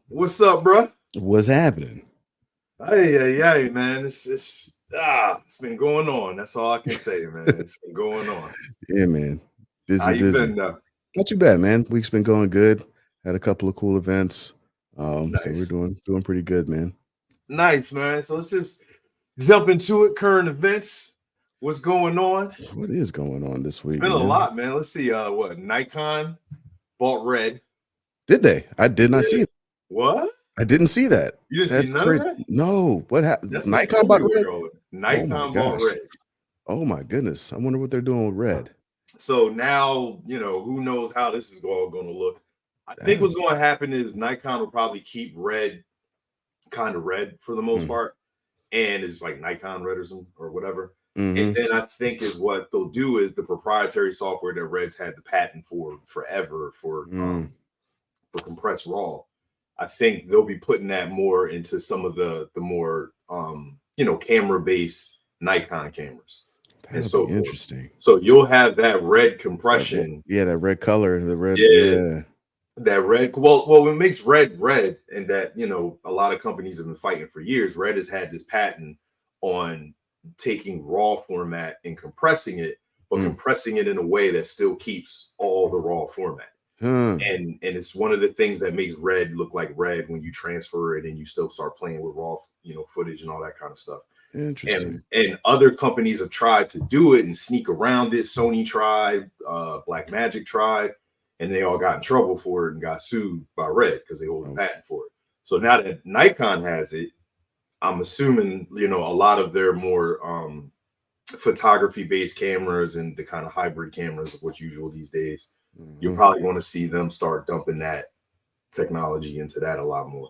What's up, bro? What's happening? Hey, man. It's been going on. That's all I can say, man. It's been going on. Yeah, man. How Busy, you busy. been though? Not too bad, man. Week's been going good. Had a couple of cool events. So we're Nice, doing pretty good, man. nice, man. So let's just jump into it. Current events. What's going on? What is going on this It's week, been a man? lot, man. Let's see. What Nikon bought Red. Did they? I did not see Yeah. it. What? I didn't see that. You didn't see That's none of crazy. that? No, what happened? That's what Nikon told me bought where Red? going. Oh my Nikon bought gosh. Red. Oh my goodness. I wonder what they're doing with Red. So now, who knows how this is all going to look. I think Damn. what's going to happen is Nikon will probably keep Red kind of red for the most Mm, part, and it's like Nikon Red or whatever. And mm-hmm. then I think is what they'll do is the proprietary software that Red's had the patent for forever for compressed raw. I think they'll be putting that more into some of the more camera based Nikon cameras and That'll be so forth. interesting. So you'll have that red That compression. yeah, that red color, the red, Yeah, yeah. that red. Well, what makes red, and that a lot of companies have been fighting for years. Red has had this patent on taking raw format and compressing it, but Mm. compressing it in a way that still keeps all the raw format. Huh. And it's one of the things that makes Red look like Red when you transfer it and you still start playing with raw, footage and all that kind of stuff. And Interesting. other companies have tried to do it and sneak around it. Sony tried, Black Magic tried, and they all got in trouble for it and got sued by Red because they hold a Oh, patent for it. So now that Nikon has it, I'm assuming a lot of their more photography based cameras and the kind of hybrid cameras of what's usual these days, you're mhm. probably going to see them start dumping that technology into that a lot more.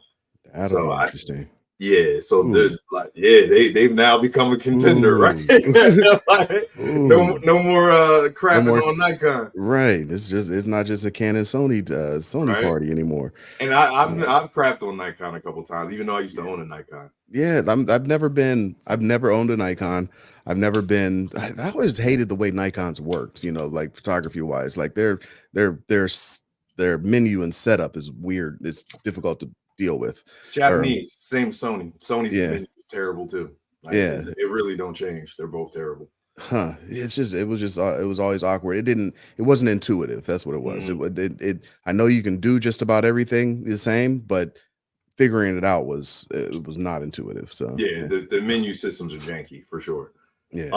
That'll So be I interesting. yeah, so Ooh, they're like, yeah, they've now become a contender, right? ooh, Like, no, ooh. no more No crapping more. on Nikon, Right. It's not just a Canon Sony right? party anymore. And I've Uh, I've crapped on Nikon a couple times, even though I used to yeah, own a Nikon. yeah. I've never owned a Nikon. I've never been. I always hated the way Nikons worked. Like photography wise, like their menu and setup is weird. It's difficult to deal with. It's Or Japanese, same Sony. Sony's yeah, menu is terrible too. Like yeah. it really don't change. They're both terrible. Huh. It was always awkward. It wasn't intuitive. That's what it was. Mhm. I know you can do just about everything the same, but figuring it was not intuitive. So Yeah, the menu systems are janky for sure. yeah.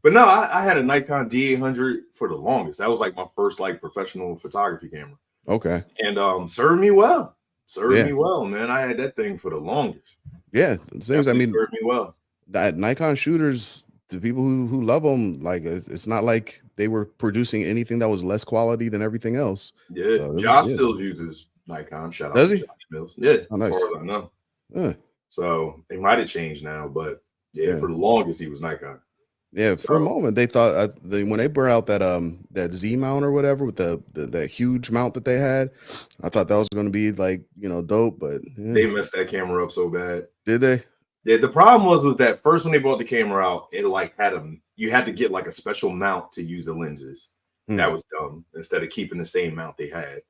But no, I had a Nikon D800 for the longest. That was like my first like professional photography camera, Okay. and served me well. Served Yeah. me well, man. I had that thing for the longest. Yeah. Things, I Definitely mean, served me well. that Nikon shooters, the people who love them, like it's not like they were producing anything that was less quality than everything else. Yeah, So it was, Josh yeah. still uses Nikon. Shout out Does to he? Josh Mills. Yeah, Oh, as nice. far as I know. Yeah. So they might have changed now, but yeah, Yeah. for the longest he was Nikon. Yeah, for a So moment they thought when they brought out that Z mount or whatever with that huge mount that they had, I thought that was going to be like dope, but yeah. they messed that camera up so bad. Did they? Yeah, the problem was that first when they brought the camera out, it like had you had to get like a special mount to use the lenses. Hmm. That was dumb. Instead of keeping the same mount they had,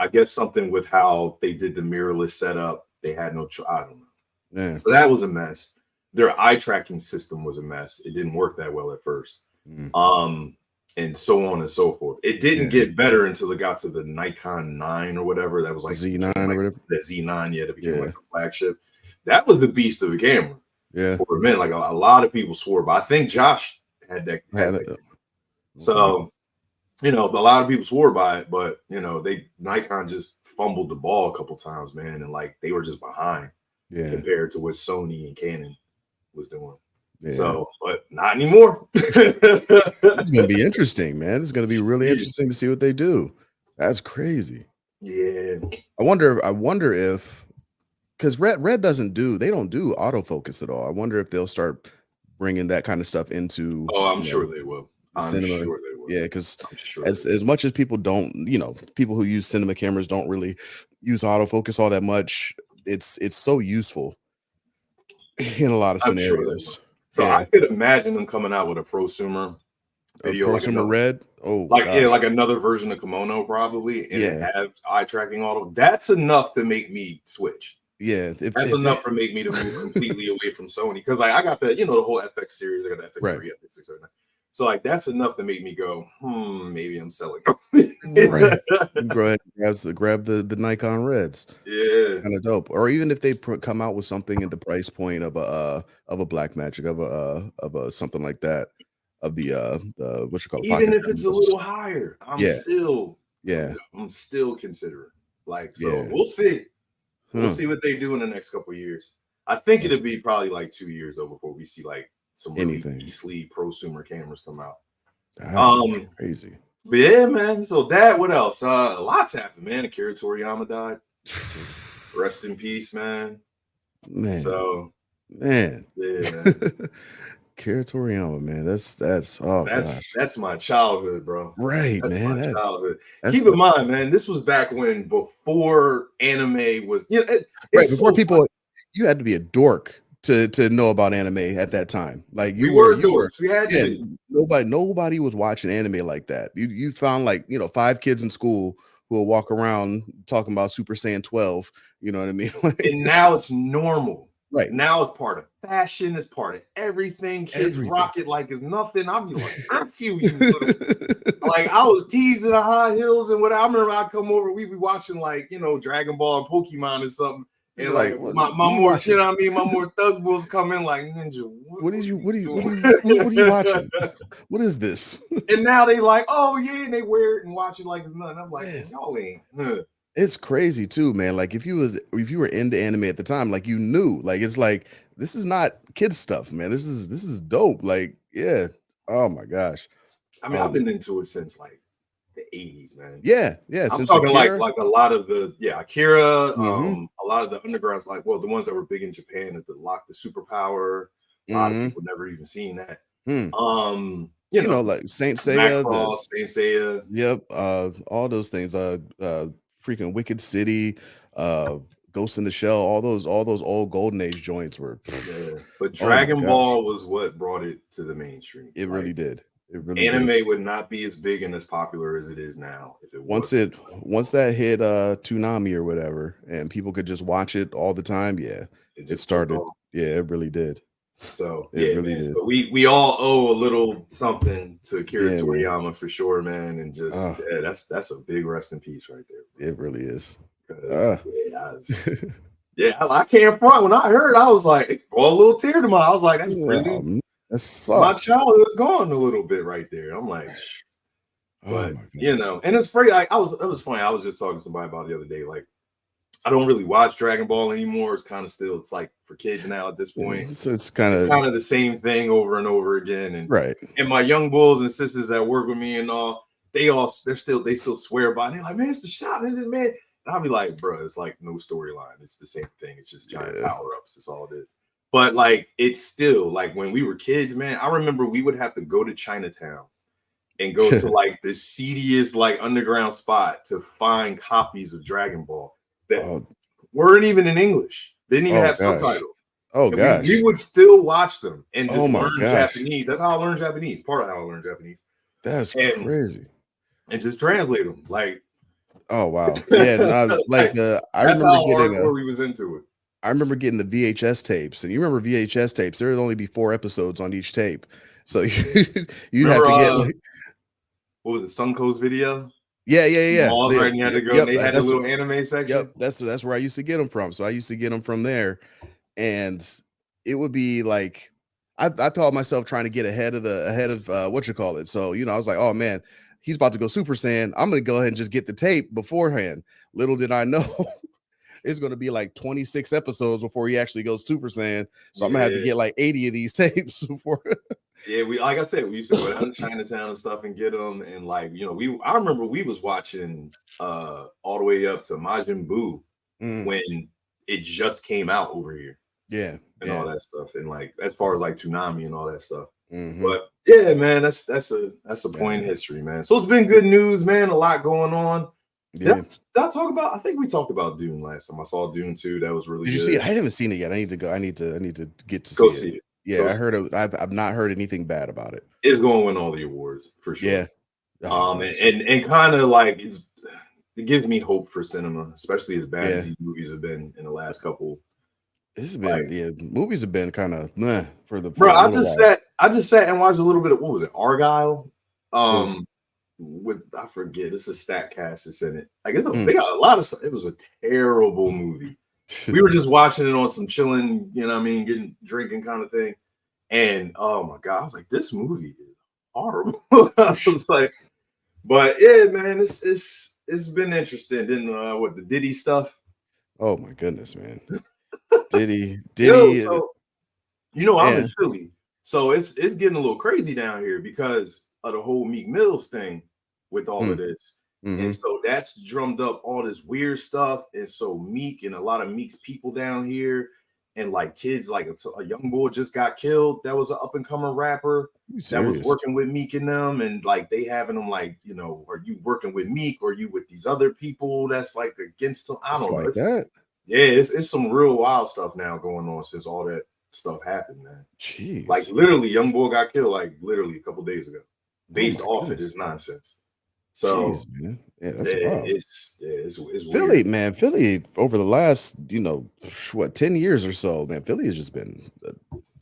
I guess something with how they did the mirrorless setup, they had no. I don't know. Yeah. So that was a mess. Their eye tracking system was a mess. It didn't work that well at first. Hmm. And so on and so forth. It didn't Yeah. get better until it got to the Nikon 9 or whatever. That was like became Z9 or like whatever. the Z9, yeah, that became like Yeah. the flagship. That was the beast of a camera Yeah. for a minute. Like a lot of people swore, but I think Josh has Had that. it. Okay. So, a lot of people swore by it, but Nikon just fumbled the ball a couple times, man, and like they were just behind Yeah. compared to what Sony and Canon was doing. Yeah. So, but not anymore. It's going to be interesting, man. It's going to be really Yeah. interesting to see what they do. That's crazy. Yeah. I wonder if because Red doesn't do they don't do autofocus at all. I wonder if they'll start bringing that kind of stuff into Oh, I'm sure they will. I'm cinema. sure they will. Yeah, because I'm sure they as will. much as people don't, people who use cinema cameras don't really use autofocus all that much. It's so useful in a lot of I'm sure they will. scenarios. So Yeah. I could imagine them coming out with a prosumer video, like Prosumer another, Red. Oh like gosh. like another version of Kimono probably, and Yeah. it have eye tracking auto. That's enough to make me switch. Yeah. That's enough for make me to move completely away from Sony, because like I got the the whole FX series. I got the FX3, Right. FX6, so like that's enough to make me go, maybe I'm selling. Right. Go ahead and grab the Nikon Reds. Yeah. Kind of dope. Or even if they come out with something at the price point of a Black Magic, of a something like that, of the what you call it, Even Pocket if it's a 70s. little higher, I'm Yeah. still Yeah. considering. Like, so Yeah. we'll see. We'll Huh. see what they do in the next couple of years. I think That's it'll be probably like 2 years though before we see like some really anything. beastly prosumer cameras come out. That's crazy. But yeah, man. So that, what else? Lots happened, man. Akira Toriyama died. Rest in peace, man. Man. So man. yeah, man. Cre8Tive Toriyama, man. That's my childhood, bro. right, That's man. my childhood. That's Keep in mind, man, this was back when, before anime was, right before people. You had to be a dork to know about anime at that time. Like we were dorks. We had to be. Nobody was watching anime like that. You found like 5 kids in school who will walk around talking about Super Saiyan 12. You know what I mean? And now it's normal. Right. Now it's part of fashion. It's part of everything. Kids rock it like it's nothing. I'll be like, F you little. Like, I was teased in the high heels and what. I remember I'd come over, we'd be watching like, Dragon Ball or Pokemon or something. And like my more, my more thug bulls come in like, Ninja, what are you watching? What is this? And now they like, oh yeah, and they wear it and watch it like it's nothing. I'm like, man, y'all ain't. It's crazy too, man. Like if you were into anime at the time, like you knew, like it's like this is not kids stuff, man. This is dope. Like, yeah. Oh my gosh. I mean, I've been into it since like the 80s, man. Yeah. I'm Since talking Akira. like a lot of the Akira, a lot of the undergrounds, like, well, the ones that were big in Japan, at the Superpower. A lot of people never even seen that. Like Saint Seiya, Macross, Saint Seiya. Yep. All those things. Freaking Wicked City, Ghost in the Shell, all those old Golden Age joints were. Yeah. But Dragon Ball was what brought it to the mainstream. It really did. It really anime would not be as big and as popular as it is now if it once that hit Toonami or whatever, and people could just watch it all the time. Yeah, it started. Yeah, it really did. So it really did. So we all owe a little something to Akira Toriyama for sure, man. And just that's a big rest in peace right there. It really is. I can't front. When I heard, I was like, it brought a little tear to my eye. I was like, that's really my childhood gone a little bit right there. I'm like, but and it's pretty. Like, it was funny. I was just talking to somebody about it the other day. Like, I don't really watch Dragon Ball anymore. It's kind of still, it's like for kids now at this point. So it's kind of the same thing over and over again. And right. And my young bulls and sisters that work with me and all, they still swear by it. They're like, man, it's the shot, man. And I'll be like, bro, it's like no storyline. It's the same thing. It's just giant power-ups. That's all it is. But like, it's still like when we were kids, man, I remember we would have to go to Chinatown and go to like the seediest like underground spot to find copies of Dragon Ball that weren't even in English. They didn't even have subtitles. Oh gosh. We would still watch them and just learn Japanese. That's how I learned Japanese. Part of how I learned Japanese. That's crazy. And just translate them. Like, oh wow. Yeah, I remember getting we was into it. I remember getting the VHS tapes, and you remember VHS tapes, there would only be 4 episodes on each tape. So you had to get like, what was it, Sunko's video? Yeah. Right, and you had to go. They had a little anime section. Yep, that's where I used to get them from. So I used to get them from there, and it would be like I thought myself trying to get ahead of what you call it. So I was like, oh man, he's about to go Super Saiyan. I'm gonna go ahead and just get the tape beforehand. Little did I know. It's going to be like 26 episodes before he actually goes Super Saiyan. So I'm going to have to get like 80 of these tapes before. We, like I said, we used to go down to Chinatown and stuff and get them. And like, I remember we was watching all the way up to Majin Buu when it just came out over here. Yeah. And all that stuff. And like, as far as like Toonami and all that stuff. Mm-hmm. But yeah, man, that's a point in history, man. So it's been good news, man. A lot going on. Yeah. Did I talk about? I think we talked about Dune last time. I saw Dune 2. That was really good. Did you see it? I haven't seen it yet. I need to go. I need to get to go see it. Yeah, I heard of. I've not heard anything bad about it. It's going to win all the awards for sure. Yeah. Oh, and kind of like it gives me hope for cinema, especially as bad as Yeah. these movies have been in the last couple. This has been movies have been kind of for the bro. I just sat and watched a little bit of, what was it, Argyle? With, I forget, it's a stat cast that's in it. I guess they got a lot of stuff. It was a terrible movie. We were just watching it on some chilling, you know what I mean, drinking kind of thing. And oh my God, I was like, this movie is horrible. I was like, but yeah, man, it's been interesting. Then what, the Diddy stuff? Oh my goodness, man. Diddy. Yo, so, I'm in Philly. So it's getting a little crazy down here because of the whole Meek Mills thing with all of this. And so that's drummed up all this weird stuff. And so Meek and a lot of Meek's people down here, and like kids, like a young boy just got killed. That was an up and coming rapper that was working with Meek and them. And like they having them like, are you working with Meek or you with these other people that's like against them? I don't know. Like that. Yeah, it's some real wild stuff now going on since all that stuff happened, man. Jeez. Like literally, young boy got killed like literally a couple days ago, based off of this nonsense. So, jeez, man. Yeah, that's wild. It's Philly, weird. man. Philly over the last 10 years or so, man. Philly has just been.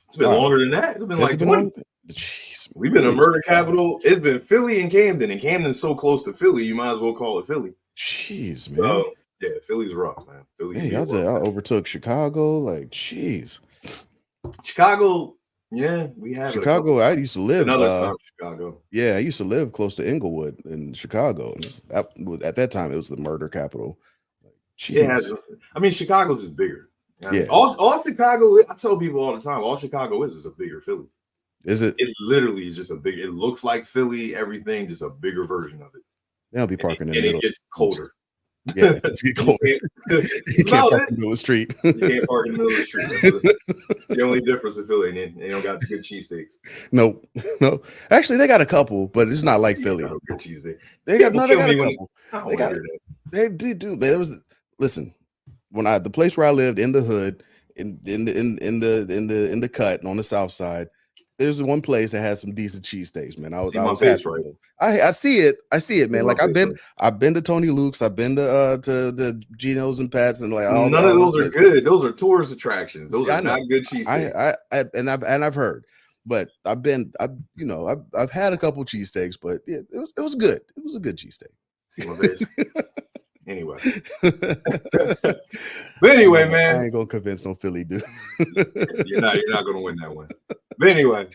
It's been longer than that. It's been like 20. Jeez, we've been a murder capital. It's been Philly and Camden's so close to Philly, you might as well call it Philly. Jeez, man. So, yeah, Philly's rough, man. Y'all overtook Chicago, like, jeez. Chicago, yeah, we have Chicago. I used to live another Chicago. Yeah, I used to live close to Inglewood in Chicago. At that time, it was the murder capital. Yeah, I mean, Chicago's just bigger. Yeah, all Chicago. I tell people all the time, all Chicago is a bigger Philly. Is it? It literally is just a big. It looks like Philly. Everything, just a bigger version of it. They'll be parking in the middle. It gets colder. Yeah, it's get colder. You can't park in the middle of the street. You can't park in the middle of the street. It's the only difference in Philly. They don't got good cheesesteaks. No. Actually, they got a couple, but it's not like Philly. Good cheesesteak. They got a couple. They do. Listen, when the place where I lived in the hood, in the cut on the south side, there's one place that has some decent cheesesteaks, man. I was happy. Right? I see it, man. Like I've been to Tony Luke's, I've been to the Geno's and Pat's, and like none of those are good. Those are tourist attractions. Those are not good cheesesteaks. I've heard, but I've had a couple cheesesteaks, but yeah, it was good. It was a good cheesesteak. See my face. Anyway. But anyway, man. I ain't gonna convince no Philly dude. You're not gonna win that one. But anyway,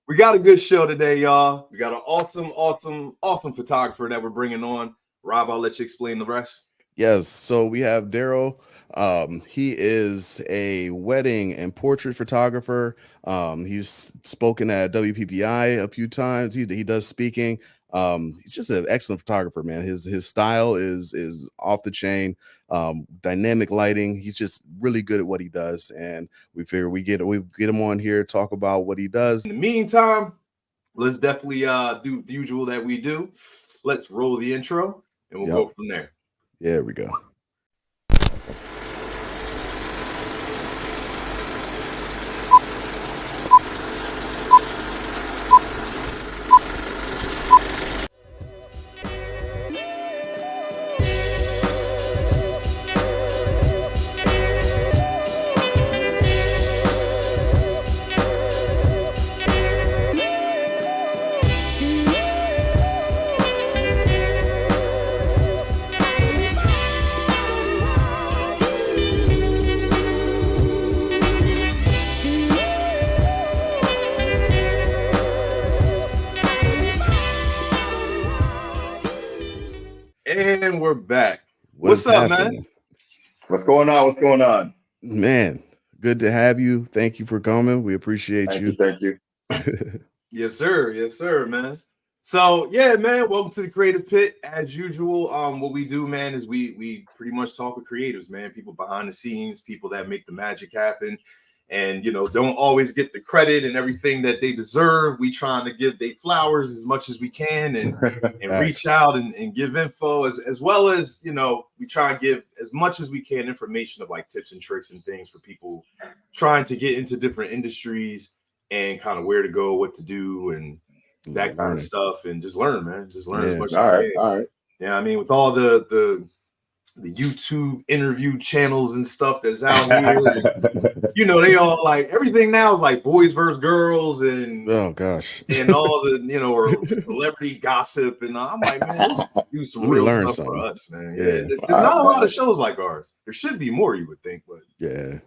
we got a good show today, y'all. We got an awesome photographer that we're bringing on. Rob, I'll let you explain the rest. Yes, so we have Derrel. He is a wedding and portrait photographer. He's spoken at WPPI a few times. He does speaking. He's just an excellent photographer, man. His style is off the chain. Dynamic lighting. He's just really good at what he does, and we figure we get him on here, talk about what he does. In the meantime, let's definitely do the usual that we do. Let's roll the intro, and we'll go from there. There we go. And we're back. What's up, man? What's going on? Man, good to have you. Thank you for coming. We appreciate you. Thank you. Yes, sir, man. So yeah, man, welcome to the Cre8Tive Pit. As usual, what we do, man, is we pretty much talk with creatives, man, people behind the scenes, people that make the magic happen. And don't always get the credit and everything that they deserve. We trying to give they flowers as much as we can and reach out and give info as well as we try and give as much as we can information of like tips and tricks and things for people trying to get into different industries and kind of where to go, what to do, and that kind of stuff, and just learn, man. Just learn as much as you can. All right. Yeah, I mean, with all the YouTube interview channels and stuff that's out here, and, you know, they all like everything now is like boys versus girls and oh gosh, and all the, you know, or celebrity gossip, and I'm like, man, let's do some real stuff for us, man. Yeah, there's not a lot of shows like ours. There should be more, you would think, but yeah.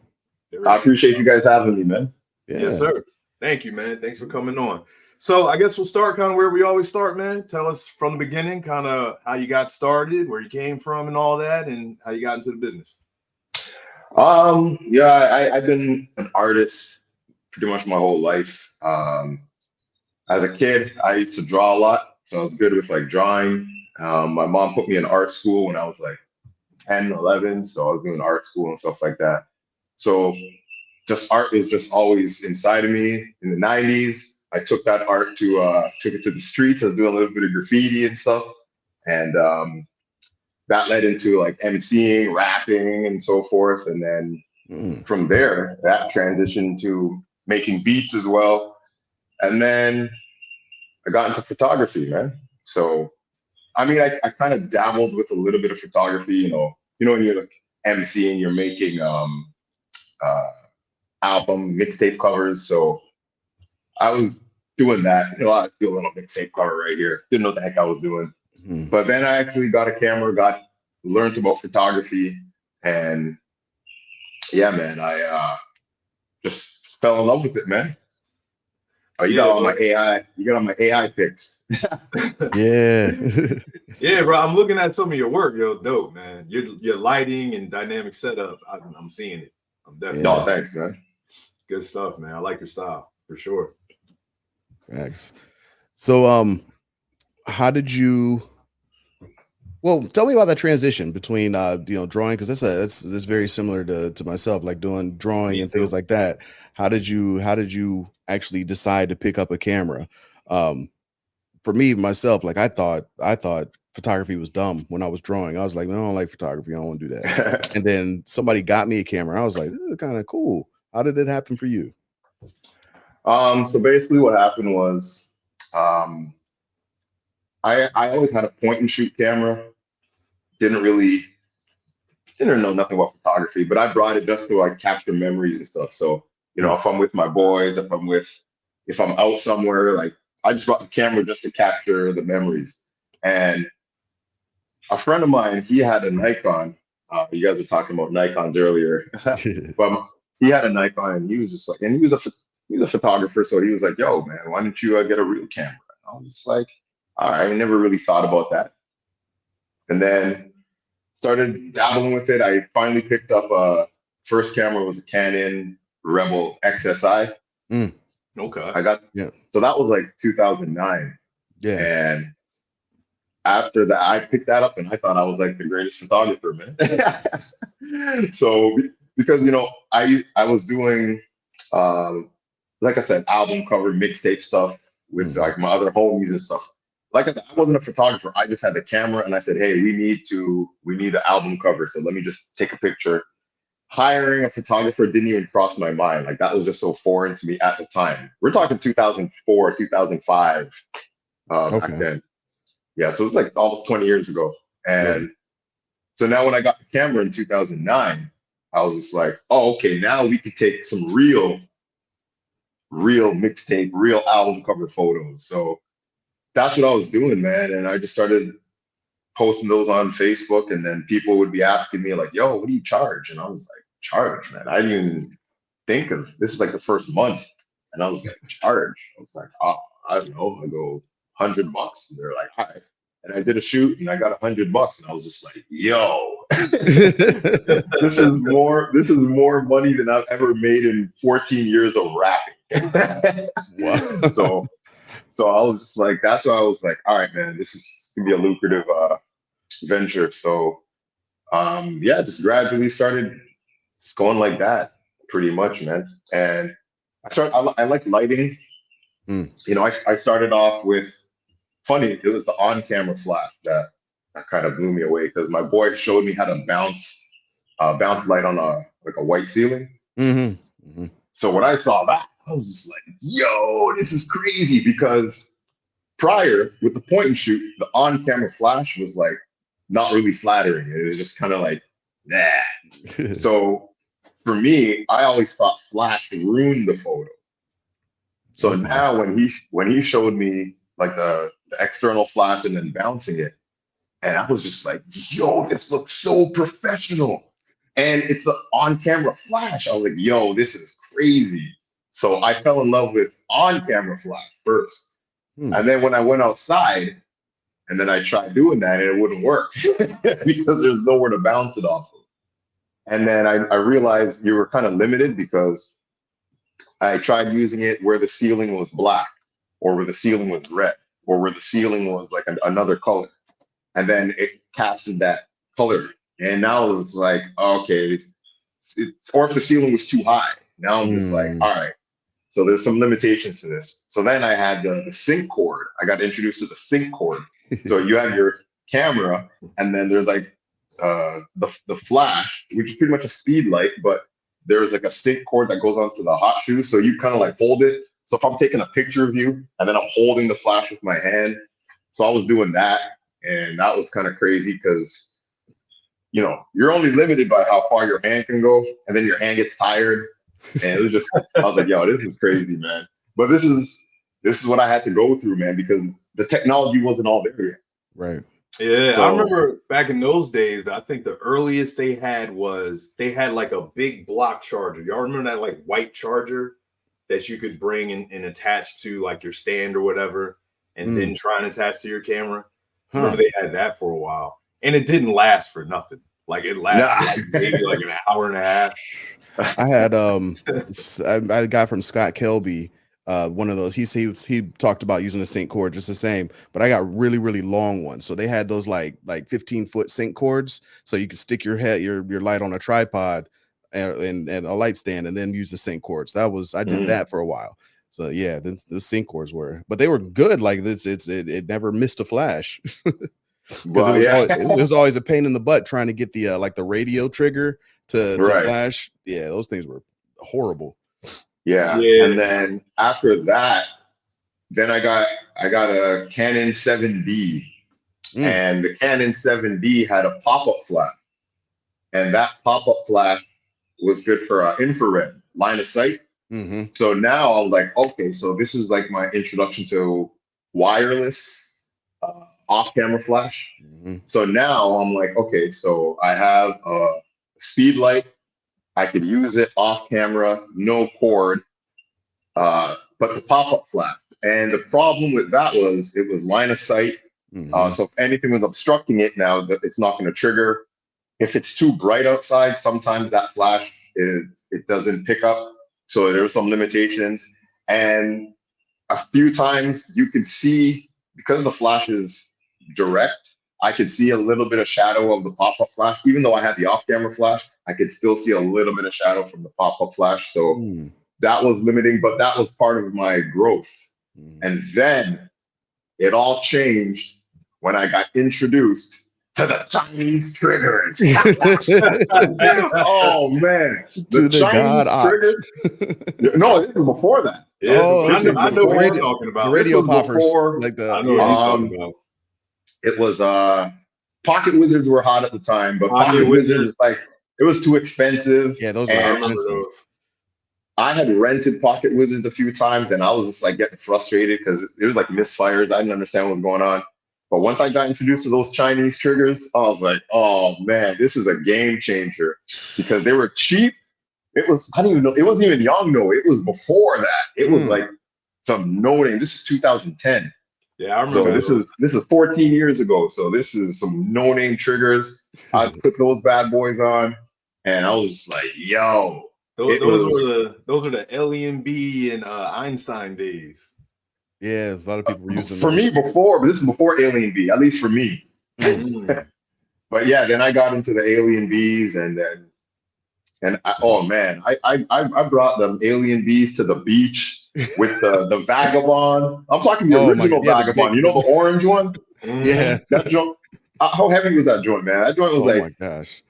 I appreciate you guys having me, man. Yeah. Yes, sir. Thank you, man. Thanks for coming on. So I guess we'll start kind of where we always start, man. Tell us from the beginning, kind of how you got started, where you came from, and all that, and how you got into the business. Yeah, I've been an artist pretty much my whole life. As a kid, I used to draw a lot, so I was good with like drawing. My mom put me in art school when I was like 10, 11, so I was doing art school and stuff like that. So just art is just always inside of me. In the 90s, I took that art took it to the streets. I was doing a little bit of graffiti and stuff. And that led into like emceeing, rapping, and so forth. And then from there, that transitioned to making beats as well. And then I got into photography, man. So, I mean, I kind of dabbled with a little bit of photography, you know, when you're like emceeing, you're making album mixtape covers. So I was doing that. You know, I do a little mixtape cover right here. Didn't know what the heck I was doing. But then I actually got a camera, learned about photography, and yeah, man, I just fell in love with it, man. Oh, you got all my AI. You got all my AI pics. Yeah. Yeah, bro. I'm looking at some of your work. Yo, dope, man. Your lighting and dynamic setup. I'm seeing it. I'm definitely. No, thanks, man. Good stuff, man. I like your style for sure. Thanks. So, how did you? Well, tell me about that transition between drawing, because that's very similar to myself, like doing drawing and things like that. How did you actually decide to pick up a camera? For me, myself, like I thought photography was dumb when I was drawing. I was like, no, I don't like photography. I don't want to do that. And then somebody got me a camera. I was like, kind of cool. How did it happen for you? So basically what happened was, I always had a point and shoot camera. Didn't know nothing about photography, but I brought it just to like capture memories and stuff. So, you know, if I'm with my boys, if I'm out somewhere, like I just brought the camera just to capture the memories. And a friend of mine, he had a Nikon. You guys were talking about Nikons earlier, but he had a Nikon, and he was just like, and he was a photographer, so he was like, "Yo, man, why don't you get a real camera?" And I was just like, "All right," I never really thought about that. And then started dabbling with it. I finally picked up first camera was a Canon Rebel XSI. Okay. So that was like 2009. Yeah. And after that, I picked that up, and I thought I was like the greatest photographer, man. So because I was doing like I said, album cover, mixtape stuff with like my other homies and stuff. Like I wasn't a photographer. I just had the camera, and I said, "Hey, we need an album cover. So let me just take a picture." Hiring a photographer didn't even cross my mind. Like that was just so foreign to me at the time. We're talking 2004, 2005 back then. Yeah, so it's like almost 20 years ago. And so now when I got the camera in 2009, I was just like, "Oh, okay, now we could take some real mixtape, real album cover photos." So that's what I was doing, man. And I just started posting those on Facebook, and then people would be asking me like, "Yo, what do you charge?" And I was like, "Charge, man." I didn't even think of this is like the first month. And I was like, "Charge." I was like, "Oh, I don't know." I go, $100. And they're like, "Hi." And I did a shoot, and I got $100. And I was just like, "Yo, this is more money than I've ever made in 14 years of rapping." Wow. So I was just like, that's why I was like, all right, man, this is gonna be a lucrative venture. So just gradually started just going like that, pretty much, man. And I like lighting. I started off with, funny, it was the on-camera flash that kind of blew me away, because my boy showed me how to bounce light on a white ceiling. So when I saw that, I was just like, yo, this is crazy, because prior with the point and shoot, the on-camera flash was like not really flattering. It was just kind of like, nah. So for me, I always thought flash ruined the photo. So now when he showed me like the external flash and then bouncing it, and I was just like, yo, this looks so professional. And it's an on-camera flash. I was like, yo, this is crazy. So I fell in love with on-camera flash first. And then when I went outside and then I tried doing that, and it wouldn't work because there's nowhere to bounce it off of. And then I realized you were kind of limited, because I tried using it where the ceiling was black, or where the ceiling was red, or where the ceiling was like another color. And then it casted that color. And now it's like, okay, or if the ceiling was too high, now I'm just like, all right. So there's some limitations to this. So then I had the sync cord. I got introduced to the sync cord. So you have your camera, and then there's like the flash, which is pretty much a speed light, but there's like a sync cord that goes onto the hot shoe. So you kind of like hold it. So if I'm taking a picture of you and then I'm holding the flash with my hand, so I was doing that, and that was kind of crazy, because you know, you're only limited by how far your hand can go, and then your hand gets tired. And it was just, I was like, yo, this is crazy, man. But this is what I had to go through, man, because the technology wasn't all there yet. Right. Yeah, So, I remember back in those days, I think the earliest they had like a big block charger. Y'all remember that like white charger that you could bring and attach to like your stand or whatever, and then try and attach to your camera? I remember they had that for a while. And it didn't last for nothing. Like it lasted like maybe like an hour and a half. I had I got from Scott Kelby one of those. He talked about using a sync cord just the same, but I got really, really long ones. So they had those like 15-foot sync cords, so you could stick your light on a tripod and a light stand, and then use the sync cords. I did that for a while. So yeah, the sync cords but they were good. Like this, it never missed a flash. Because it was always a pain in the butt trying to get the like the radio trigger to flash. Yeah, those things were horrible. Yeah. And then after that, then I got a Canon 7D, and the Canon 7D had a pop-up flash, and that pop-up flash was good for infrared line of sight. So now I'm like, okay, so this is like my introduction to wireless off-camera flash. So now I'm like, okay, so I have a speed light. I could use it off camera, no cord, but the pop-up flash. And the problem with that was it was line of sight. So if anything was obstructing it, now it's not going to trigger. If it's too bright outside, sometimes that flash it doesn't pick up. So there are some limitations. And a few times you could see, because the flash is direct, I could see a little bit of shadow of the pop-up flash. Even though I had the off-camera flash, I could still see a little bit of shadow from the pop-up flash. So that was limiting, but that was part of my growth. And then it all changed when I got introduced to the Chinese triggers. Oh man, the Chinese triggers. No, this is before that. I know what you're talking about. The radio poppers, like the. I know what you're talking about. It was Pocket Wizards were hot at the time, but Pocket Wizards, like, it was too expensive. Yeah, those were expensive. I had rented Pocket Wizards a few times, and I was just like getting frustrated because it was like misfires. I didn't understand what was going on. But once I got introduced to those Chinese triggers, I was like, oh man, this is a game changer, because they were cheap. It was, I don't even know, it wasn't even Yongno. It was before that. It was like some no name. This is 2010. Yeah, I remember. So this is 14 years ago. So this is some no name triggers. I put those bad boys on, and I was just like, yo. Those are the LEMB and Einstein days. Yeah, a lot of people were using for me before, but this is before Alien B, at least for me. But yeah, then I got into the Alien Bs, oh man, I brought them Alien Bs to the beach with the Vagabond. I'm talking the original Vagabond. You know, the orange one? Yeah. That joint. How heavy was that joint, man? That joint was oh my gosh.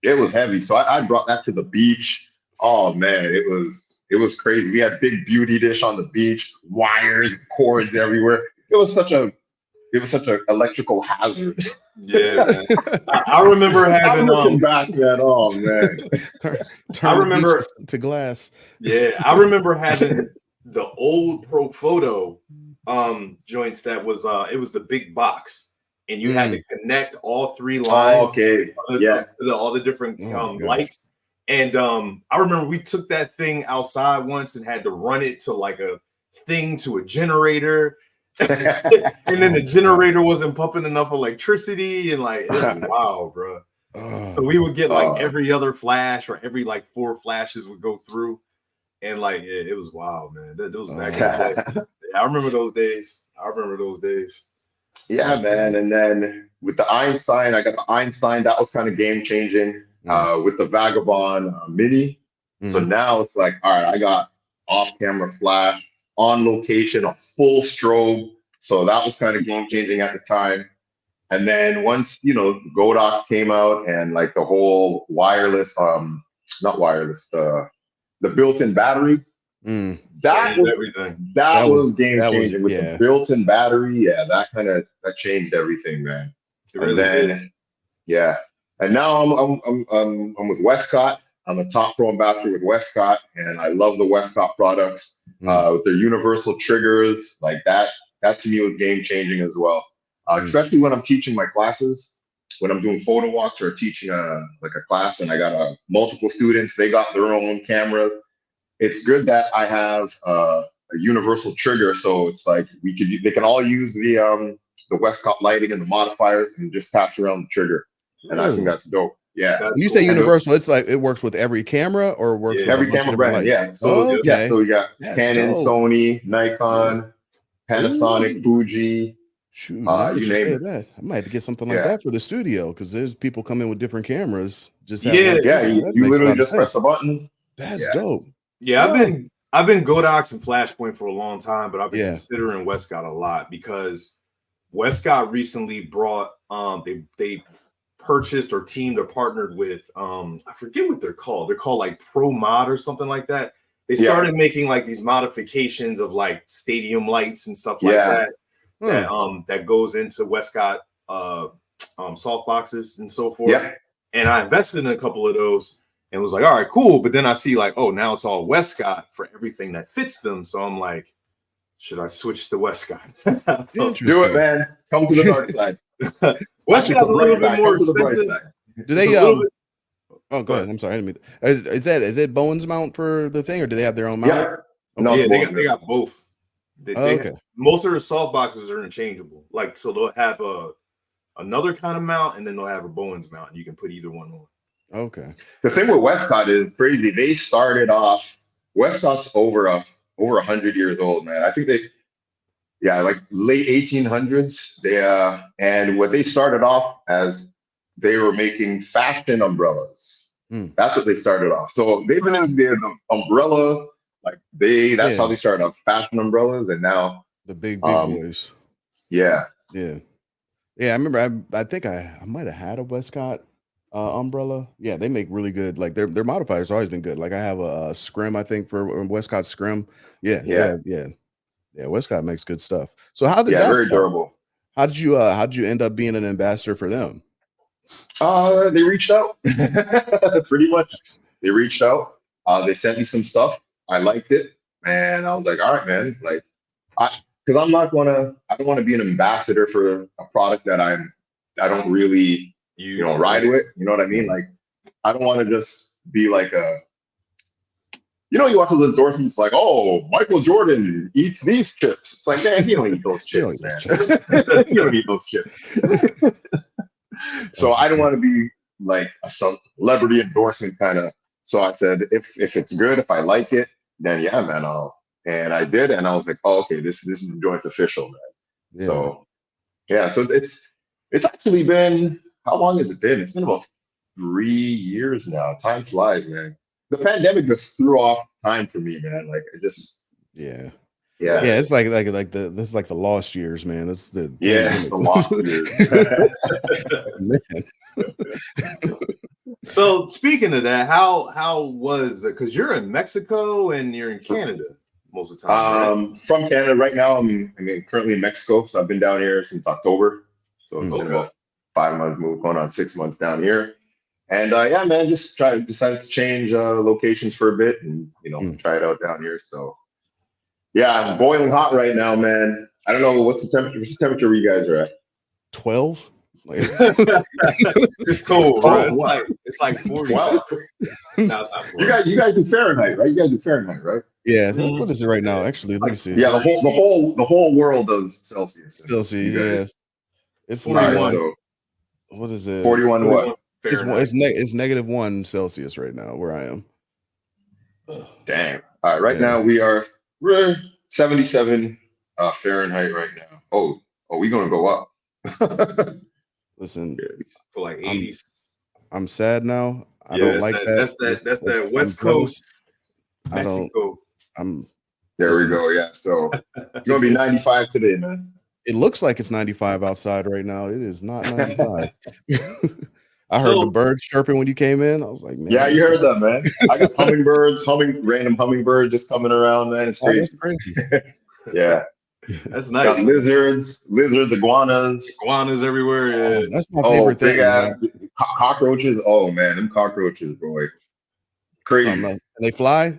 It was heavy. So I brought that to the beach. Oh man, it was It was crazy. We had big beauty dish on the beach, wires, cords everywhere. It was such an electrical hazard. Yeah, man. I remember having I'm looking back, man. Oh man. Turn the beach remember- to glass. Yeah, I remember having the old Pro Photo joints that was it was the big box, and you had to connect all 3 lines. Oh, okay. Yeah. All the different Oh, gosh. lights. And I remember we took that thing outside once and had to run it to like a thing to a generator. And then the generator wasn't pumping enough electricity, and like it was wild, bro. So we would get like every other flash, or every like 4 flashes would go through, and like it was wild, man. That was back in the day. Yeah, I remember those days. Yeah, man. And then with the Einstein, I got the Einstein. That was kind of game changing. With the Vagabond Mini. So now it's like, all right, I got off-camera flash, on location, a full strobe. So that was kind of game changing at the time. And then once, Godox came out and like the whole wireless, not wireless, the built-in battery, that was game changing with the built-in battery. Yeah, that changed everything, man. And then, and now I'm with Westcott. I'm a top pro ambassador with Westcott, and I love the Westcott products with their universal triggers. Like that to me was game changing as well. Especially when I'm teaching my classes, when I'm doing photo walks or teaching a class, and I got multiple students, they got their own cameras. It's good that I have a universal trigger, so it's like they can all use the Westcott lighting and the modifiers and just pass around the trigger. And I think that's dope. Yeah. When you say universal, it's like it works with every camera, or it works with every camera brand. Yeah. So so we got Canon, Sony, Nikon, Panasonic, Fuji. Shoot, you name it. That I might have to get something like that for the studio, because there's people come in with different cameras. You literally just press a button. That's dope. Yeah, I've been Godox and Flashpoint for a long time, but I've been considering Westcott a lot, because Westcott recently brought they purchased or teamed or partnered with I forget what they're called. They're called like Pro Mod or something like that. They started making like these modifications of like stadium lights and stuff like that. That goes into Westcott soft boxes and so forth. Yeah. And I invested in a couple of those and was like, all right, cool. But then I see like, oh, now it's all Westcott for everything that fits them. So I'm like, should I switch to Westcott? Do it, man. Come to the dark side. Westcott's a little bit more expensive. Do they oh, go ahead. I'm sorry. Is it Bowen's mount for the thing, or do they have their own mount? Yeah. Okay. No, they got both. Most of the soft boxes are interchangeable. Like, so they'll have another kind of mount, and then they'll have a Bowen's mount, and you can put either one on. Okay. The thing with Westcott is crazy. They started off. Westcott's over 100 years old, man. I think like late 1800s. And what they started off as, they were making fashion umbrellas. That's what they started off. So they've been in the umbrella. Like that's how they started off, fashion umbrellas, and now the big boys. Yeah. I remember. I think I might have had a Westcott umbrella. Yeah, they make really good. Like their modifiers always been good. Like I have a Scrim, I think, for Westcott Scrim. Yeah. Westcott makes good stuff. So how did that very durable. How did you end up being an ambassador for them? They reached out. Pretty much. They reached out. They sent me some stuff. I liked it, and I was like, all right, man. Like, because I don't want to be an ambassador for a product that I don't really ride with. You know what I mean? Like, I don't want to just be like you watch those endorsements like, oh, Michael Jordan eats these chips. It's like, man, he don't eat those chips, man. You don't eat those chips. So I don't want to be like a celebrity endorsement kind of. So I said, if it's good, if I like it, then yeah, man, and I did, and I was like, oh, okay, this joint's official, man. Yeah. So it's actually been, how long has it been? It's been about 3 years now. Time flies, man. The pandemic just threw off time for me, man. Like it just it's like the lost years, man. It's the the lost years. So speaking of that, how was it? Because you're in Mexico and you're in Canada most of the time, right? From Canada right now. Currently in Mexico, so I've been down here since October. So it's been Okay. about 5 months, going on 6 months down here. And yeah, man, decided to change locations for a bit and try it out down here. So yeah, I'm boiling hot right now, man. I don't know what's the temperature. What's the temperature where you guys are at? 12. Like, It's cold, bro. It's like 40. 12. No, You guys do Fahrenheit, right? You guys do Fahrenheit, right? yeah. What is it right now? Actually, let me see. Yeah, the whole world does Celsius. Celsius, You yeah. guys- It's 41. so what is it? 41 what? It's -1 Celsius right now where I am. Dang. All right, right now we're 77 Fahrenheit right now. Oh, we're gonna go up. Listen, for like 80s. I'm sad now. I don't like that. That's that West Coast. I don't. Mexico. There we go. Yeah. So it's gonna be 95 today, man. It looks like it's 95 outside right now. It is not 95. I heard the birds chirping when you came in. I was like, man. Yeah, you heard that, man. I got random hummingbirds just coming around, man. It's crazy. That's crazy. Yeah. That's nice. Got lizards, iguanas everywhere. Yeah. That's my favorite thing. Cockroaches. Oh man, them cockroaches, boy. Crazy. And they fly?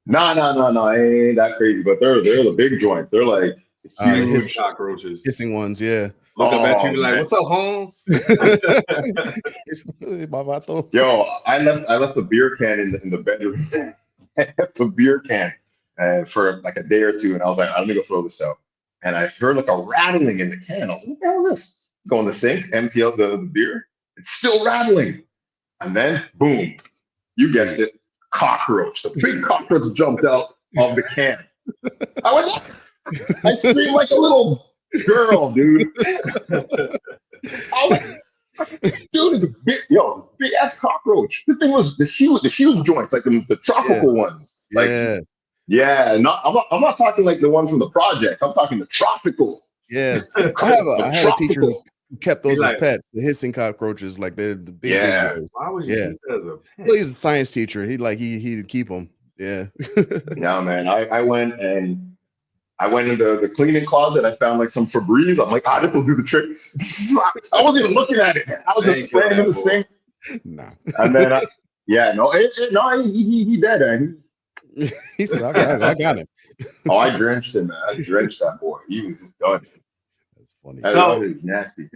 No. Ain't that crazy, but they're the big joint. They're like huge cockroaches. Hissing ones, yeah. Look up at you and be like, what's up, Holmes? Yo, I left a beer can in the bedroom. I left a beer can for like a day or two, and I was like, I'm gonna go throw this out. And I heard like a rattling in the can. I was like, what the hell is this? Go in the sink, empty out the beer. It's still rattling. And then boom, you guessed it, cockroach. The big cockroach jumped out of the can. I screamed like a little girl, dude. I was like, dude, big ass cockroach. The thing was the huge joints, like the tropical ones. Like, yeah. I'm not talking like the ones from the projects. I'm talking the tropical. Yeah, I had a teacher who kept those as pets. The hissing cockroaches, like they're the big. Yeah. Big Why would you keep that as a pet? Well, he was a science teacher. He'd keep them. Yeah. Yeah, man. I went into the cleaning closet. I found like some Febreze. I'm like, this will do the trick. I wasn't even looking at it. I was just spraying in the sink. Nah. And then, he dead. And he said, I got him. Oh, I drenched him, man. I drenched that boy. He was just done. That's funny. So it's nasty.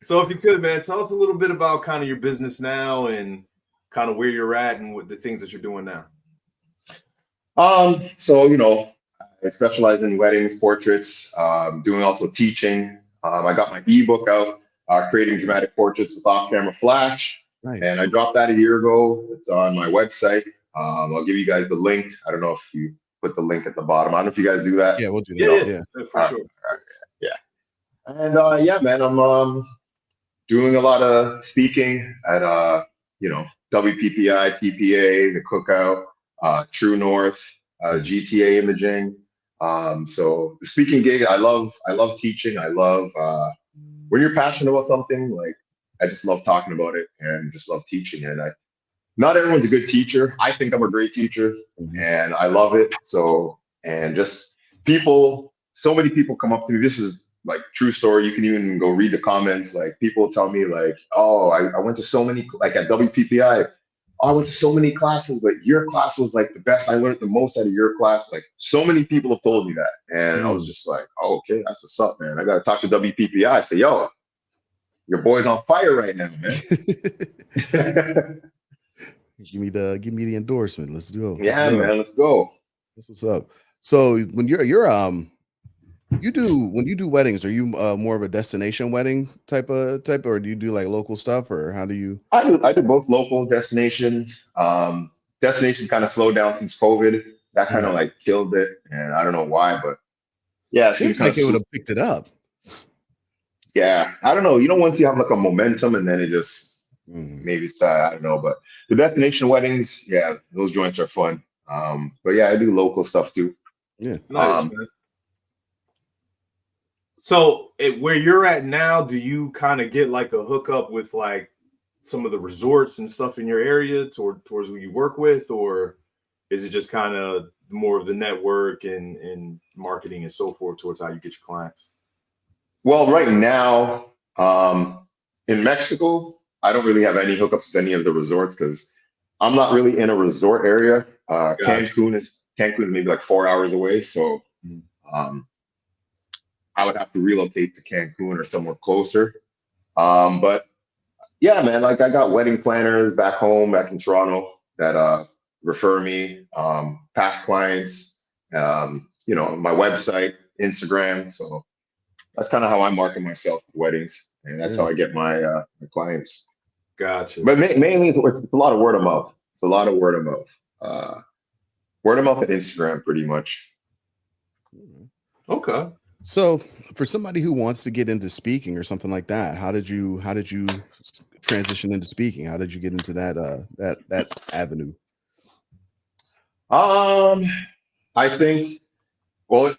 So if you could, man, tell us a little bit about kind of your business now and kind of where you're at and what the things that you're doing now. So, I specialize in weddings, portraits, doing also teaching. I got my ebook out, Creating Dramatic Portraits with Off-Camera Flash. Nice. And I dropped that a year ago. It's on my website. I'll give you guys the link. I don't know if you put the link at the bottom. I don't know if you guys do that. Yeah, we'll do that. Yeah, for sure. Yeah. And yeah, man, I'm doing a lot of speaking at WPPI, PPA, the Cookout, True North, GTA Imaging. So the speaking gig, I love teaching. I love when you're passionate about something, like I just love talking about it and just love teaching. And not everyone's a good teacher. I think I'm a great teacher and I love it. So, and just so many people come up to me. This is like true story. You can even go read the comments. Like people tell me like, oh, I went to so many, like at WPPI, I went to so many classes, but your class was like the best. I learned the most out of your class. Like so many people have told me that. And I was just like, oh, okay, that's what's up, man. I got to talk to WPPI. I say, yo, your boy's on fire right now, man. Give me the endorsement. Let's go. Man, let's go. That's what's up. So when when you do weddings, are you more of a destination wedding type, or do you do like local stuff, or how do you? I do both local destinations. Destination kind of slowed down since COVID. That kind of like killed it, and I don't know why, but yeah, it seems like it would have picked it up. Yeah, I don't know. Once you have like a momentum, and then it just maybe start. I don't know, but the destination weddings, yeah, those joints are fun. But yeah, I do local stuff too. Yeah, nice, man. So where you're at now, do you kind of get like a hookup with like some of the resorts and stuff in your area towards who you work with, or is it just kind of more of the network and marketing and so forth towards how you get your clients? Well, right now, in Mexico, I don't really have any hookups with any of the resorts because I'm not really in a resort area. Gotcha. Cancun is maybe like 4 hours away, so I would have to relocate to Cancun or somewhere closer. But yeah, man, like I got wedding planners back home, back in Toronto, that refer me, past clients, you know, my website, Instagram. So that's kind of how I market myself with weddings, and that's how I get my my clients. Gotcha. But mainly, it's a lot of word of mouth. It's a lot of word of mouth. Word of mouth and Instagram, pretty much. Okay. So for somebody who wants to get into speaking or something like that, how did you transition into speaking? How did you get into that avenue? I think, well,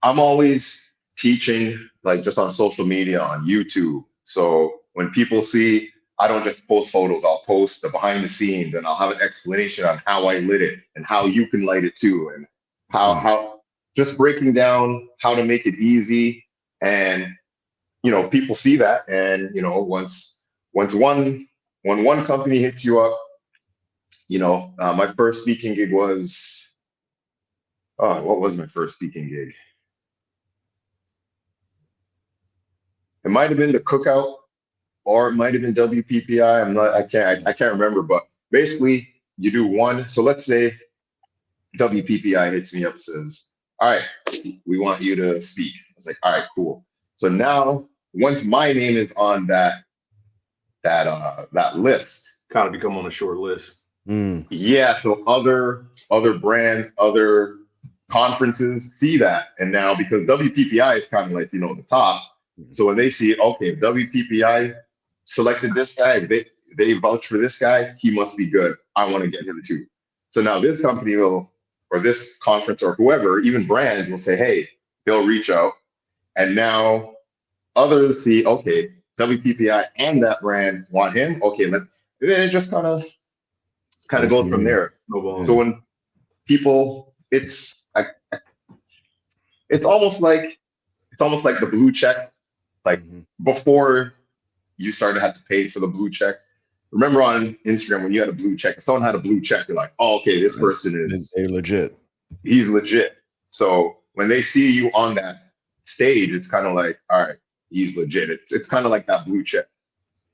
I'm always teaching like just on social media, on YouTube. So when people see, I don't just post photos, I'll post the behind the scenes and I'll have an explanation on how I lit it and how you can light it too, and how just breaking down how to make it easy. And you know, people see that, and you know, when one company hits you up, you know, my first speaking gig was, what was my first speaking gig? It might have been the Cookout, or it might have been WPPI. I can't remember, but basically you do one. So let's say WPPI hits me up and says, all right, we want you to speak. I was like, all right, cool. So now once my name is on that list, Kind of become on a short list. Yeah, so other brands, other conferences see that, and now because WPPI is kind of like, you know, the top, so when they see, okay, WPPI selected this guy, they vouch for this guy, he must be good. I want to get him too. So now this company will, or this conference, or whoever, even brands will say, hey, they'll reach out, and now others see, okay, WPPI and that brand want him. Okay, then it just kind of goes from there. So when people, it's almost like the blue check. Like before you started to have to pay for the blue check. Remember on Instagram when you had a blue check, if someone had a blue check, you're like, oh, okay, this person they're legit. He's legit. So when they see you on that stage, it's kind of like, all right, he's legit. It's kind of like that blue check.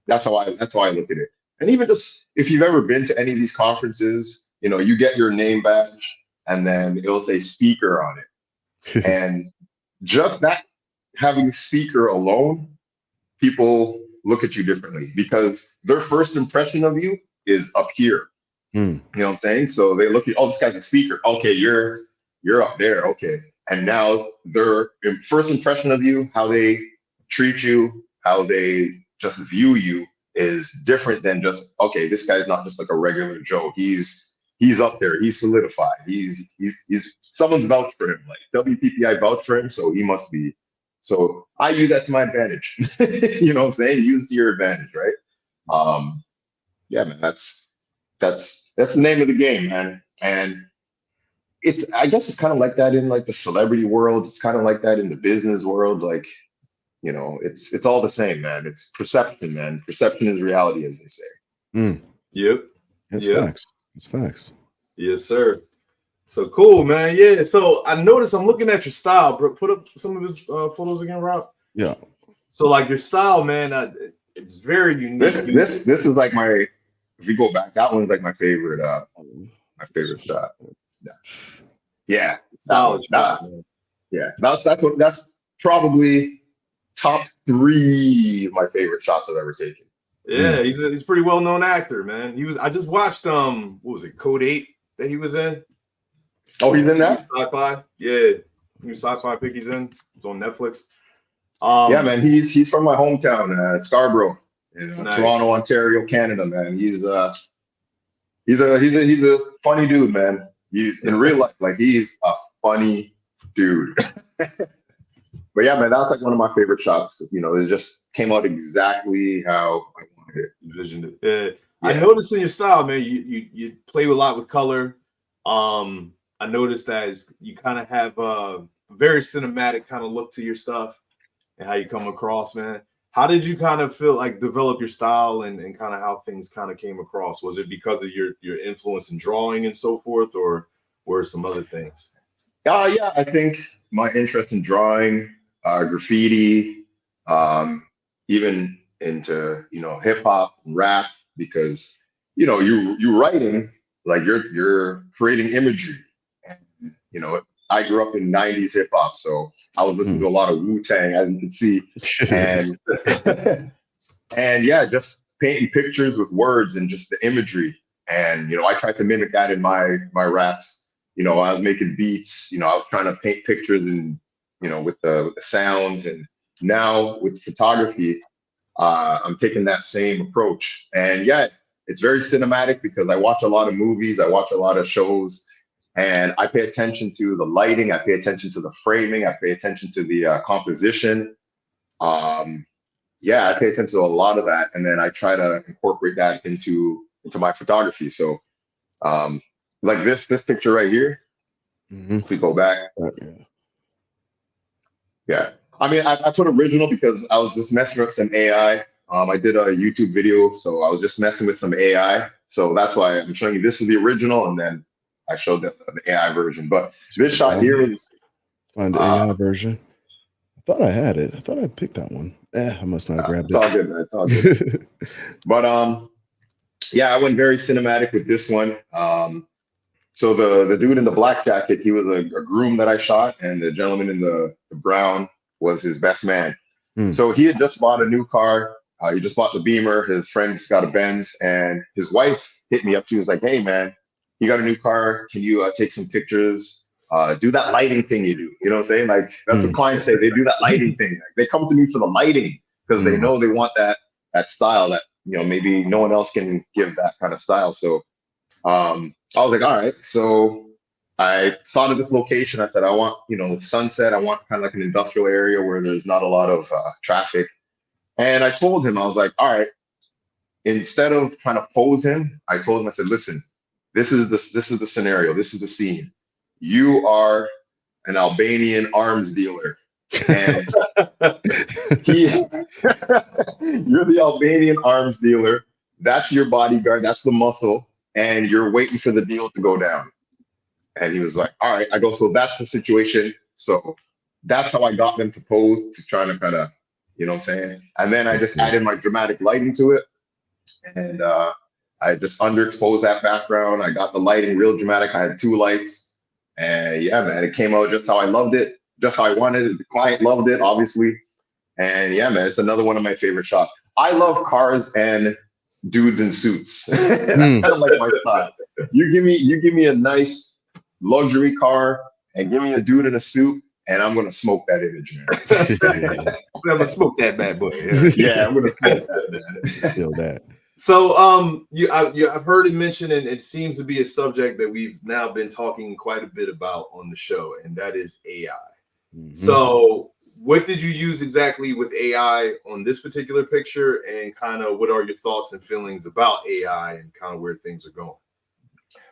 That's how I look at it. And even just if you've ever been to any of these conferences, you know, you get your name badge and then it'll say speaker on it. And just that, having speaker alone, people look at you differently because their first impression of you is up here. You know what I'm saying? So they look at, oh, this guy's a speaker. Okay, you're up there. Okay. And now their first impression of you, how they treat you, how they just view you is different than just, okay, this guy's not just like a regular Joe. He's up there. He's solidified. He's someone's vouched for him. Like WPPI vouched for him, so he must be. So I use that to my advantage. You know what I'm saying? Use to your advantage, right? Yeah, man, that's the name of the game, man. And I guess it's kind of like that in like the celebrity world. It's kind of like that in the business world. Like, you know, it's all the same, man. It's perception, man. Perception is reality, as they say. Yep. That's facts. It's facts. Yes, sir. So cool, man. Yeah. So I noticed I'm looking at your style. Put up some of his photos again, Rob. Yeah. So like your style, man, it's very unique. This is like my. If we go back, that one's like my favorite shot. Yeah. That's probably top 3 of my favorite shots I've ever taken. Yeah, he's a pretty well known actor, man. I just watched what was it, Code 8 that he was in? Oh, he's in that? Sci-fi. Yeah. New sci-fi pick he's in. It's on Netflix. Yeah, man, he's from my hometown, Scarborough, in Nice. Toronto, Ontario, Canada, man. He's a funny dude, man. He's in real life, like he's a funny dude. But yeah, man, that's like one of my favorite shots. You know, it just came out exactly how I wanted envisioned it. I Yeah. noticed in your style, man, you play a lot with color. I noticed that you kind of have a very cinematic kind of look to your stuff and how you come across, man. How did you kind of feel like develop your style and kind of how things kind of came across? Was it because of your influence in drawing and so forth, or were some other things? Yeah, I think my interest in drawing, graffiti, even into hip hop and rap, because you writing, like you're creating imagery. And, I grew up in '90s hip hop, so I was listening to a lot of Wu-Tang, as you can see, and and yeah, just painting pictures with words and just the imagery. And I tried to mimic that in my raps. I was making beats. I was trying to paint pictures and with the sounds. And now with photography, I'm taking that same approach. And yeah, it's very cinematic because I watch a lot of movies, I watch a lot of shows, and I pay attention to the lighting, I pay attention to the framing, I pay attention to the composition. Yeah, I pay attention to a lot of that, and then I try to incorporate that into my photography. So, like this picture right here, if we go back, yeah. I mean, I put original because I was just messing with some AI. I did a YouTube video, so I was just messing with some AI. So that's why I'm showing you this is the original, and then I showed the AI version. But this shot here is find the AI version. I thought I had it. I thought I picked that one. I must not have grabbed it. It's all good, man. It's all good. But yeah, I went very cinematic with this one. So the dude in the black jacket, he was a groom that I shot, and the gentleman in the brown was his best man. So he had just bought a new car. He just bought the Beamer. His friend's got a Benz, and his wife hit me up. She was like, "Hey, man, you got a new car. Can you take some pictures? Do that lighting thing you do." You know what I'm saying? Like that's what clients say. They do that lighting thing. Like, they come to me for the lighting because they know they want that style that maybe no one else can give that kind of style. So I was like, all right. So I thought of this location. I said, I want, sunset. I want kind of like an industrial area where there's not a lot of traffic. And I told him, I was like, all right, instead of trying to pose him, I told him, I said, listen, this is the scenario. This is the scene. You are an Albanian arms dealer. And you're the Albanian arms dealer. That's your bodyguard. That's the muscle. And you're waiting for the deal to go down. And he was like, all right. I go, so that's the situation. So that's how I got them to pose, to try to kind of, you know what I'm saying? And then I just added my dramatic lighting to it. And I just underexposed that background. I got the lighting real dramatic. I had 2 lights. And yeah, man, it came out just how I loved it, just how I wanted it. The client loved it, obviously. And yeah, man, it's another one of my favorite shots. I love cars and dudes in suits. That's kind of like my style. You give me a nice luxury car and give me a dude in a suit, and I'm gonna smoke that image, man. I'm gonna smoke that bad boy. Yeah, I'm gonna smoke that, man. Feel that. So I've heard it mentioned, and it seems to be a subject that we've now been talking quite a bit about on the show, and that is AI. So what did you use exactly with AI on this particular picture, and kind of what are your thoughts and feelings about AI and kind of where things are going?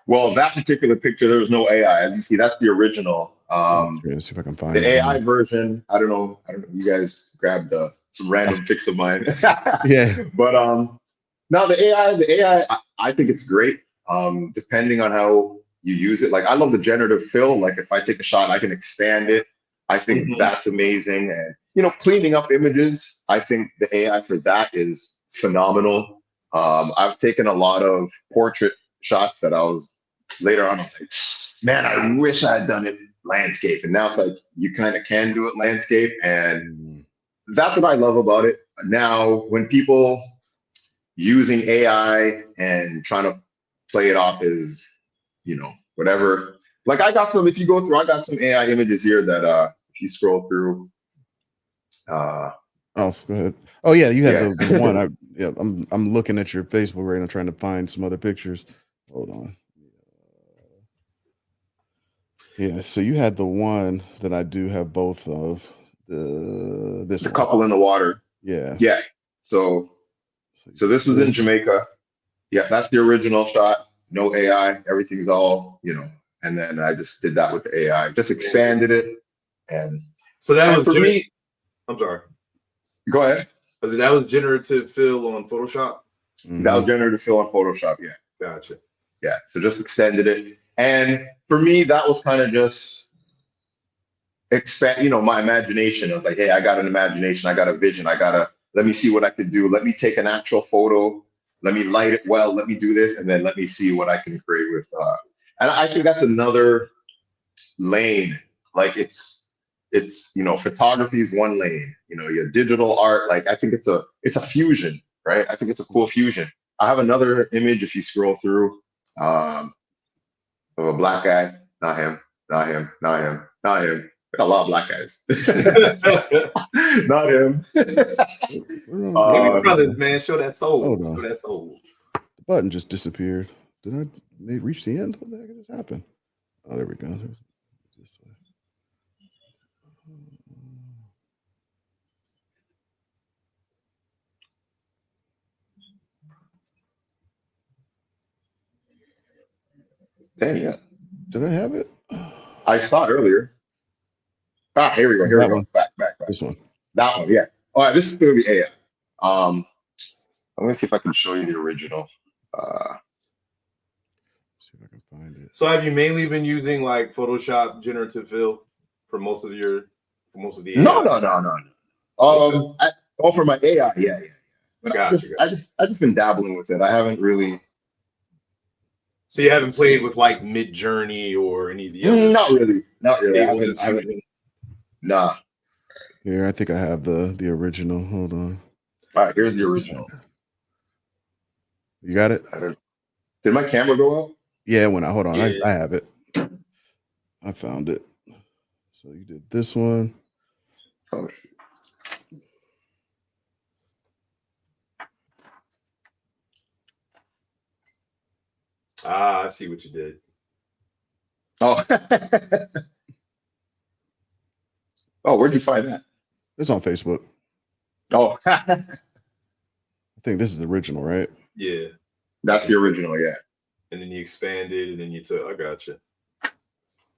Well, that particular picture, there was no AI. As you see, that's the original. Let's see if I can find the AI version. I don't know. You guys grabbed some random pics of mine. Yeah. But now the AI, I think it's great. Depending on how you use it. Like I love the generative fill. Like if I take a shot, I can expand it. I think that's amazing. And cleaning up images, I think the AI for that is phenomenal. I've taken a lot of portrait shots that I was later on, I was like, man, I wish I had done it landscape. And now it's like you kind of can do it landscape. And that's what I love about it. Now, when people using AI and trying to play it off as, whatever. Like I got some, if you go through, I got some AI images here that if you scroll through. Oh, go ahead. Oh yeah, you had the one. I'm looking at your Facebook right now, trying to find some other pictures. Hold on. Yeah, so you had the one that I do have both of. The couple in the water. Yeah. Yeah. So So this was in Jamaica. Yeah, that's the original shot. No AI. Everything's all, and then I just did that with the AI. Just expanded it. And so that was for me, I'm sorry. Go ahead. That was generative fill on Photoshop? That was generative fill on Photoshop, yeah. Gotcha. Yeah, so just extended it. And for me, that was kind of just expand, my imagination. I was like, hey, I got an imagination, I got a vision, let me see what I could do. Let me take an actual photo, let me light it well, let me do this, and then let me see what I can create with. And I think that's another lane. Like it's photography is one lane. Your digital art. Like I think it's a fusion, right? I think it's a cool fusion. I have another image if you scroll through of a black guy. Not him. Not him. Not him. Not him. Got a lot of black guys. Not him. Maybe brothers, man. Show that soul. Show that soul. The button just disappeared. Did I reach the end? What the heck just happened? Oh, there we go. This way. Dang, yeah. Did I have it? I saw it earlier. Here we go. Here we go. Back. This one. That one, yeah. All right, this is clearly AI. I'm gonna see if I can show you the original. See if I can find it. So have you mainly been using like Photoshop generative fill for most of the AI? No. For my AI, yeah. But I just been dabbling with it. I haven't really. So you haven't played with like Mid-Journey or any of the other? Not really. I haven't. Nah. Here, I think I have the original. Hold on. All right, here's the original. You got it? Did my camera go out? Yeah, it went out. Hold on. Yeah. I have it. I found it. So you did this one. Oh, shit. I see what you did. Oh. Oh, where'd you find that? It's on Facebook. Oh. I think this is the original, right? Yeah. That's the original, yeah. And then you expanded, and then you took. I gotcha.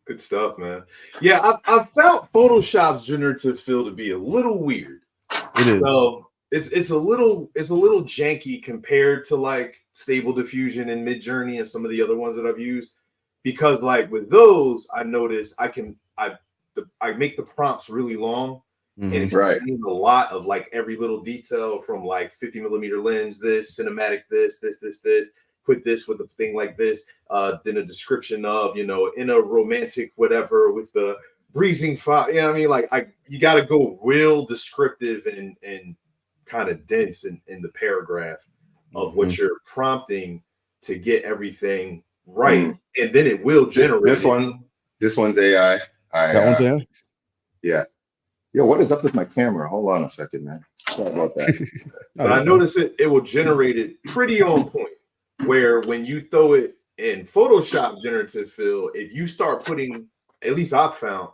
Good stuff, man. Yeah, I felt Photoshop's generative fill to be a little weird. It is. So it's a little janky compared to like Stable Diffusion and Mid-Journey and some of the other ones that I've used, because like with those, I notice I make the prompts really long and explain a lot of like every little detail from like 50mm lens, this cinematic, this, put this with a thing like this, then a description of, in a romantic whatever with the breezing fire. You know what I mean? Like you got to go real descriptive and kind of dense in the paragraph of what you're prompting to get everything right, and then it will generate this one's AI. That one's AI? Yeah. Yo, what is up with my camera? Hold on a second, man. Sorry about that. But I noticed it will generate it pretty on point, where when you throw it in Photoshop generative fill, if you start putting, at least I've found,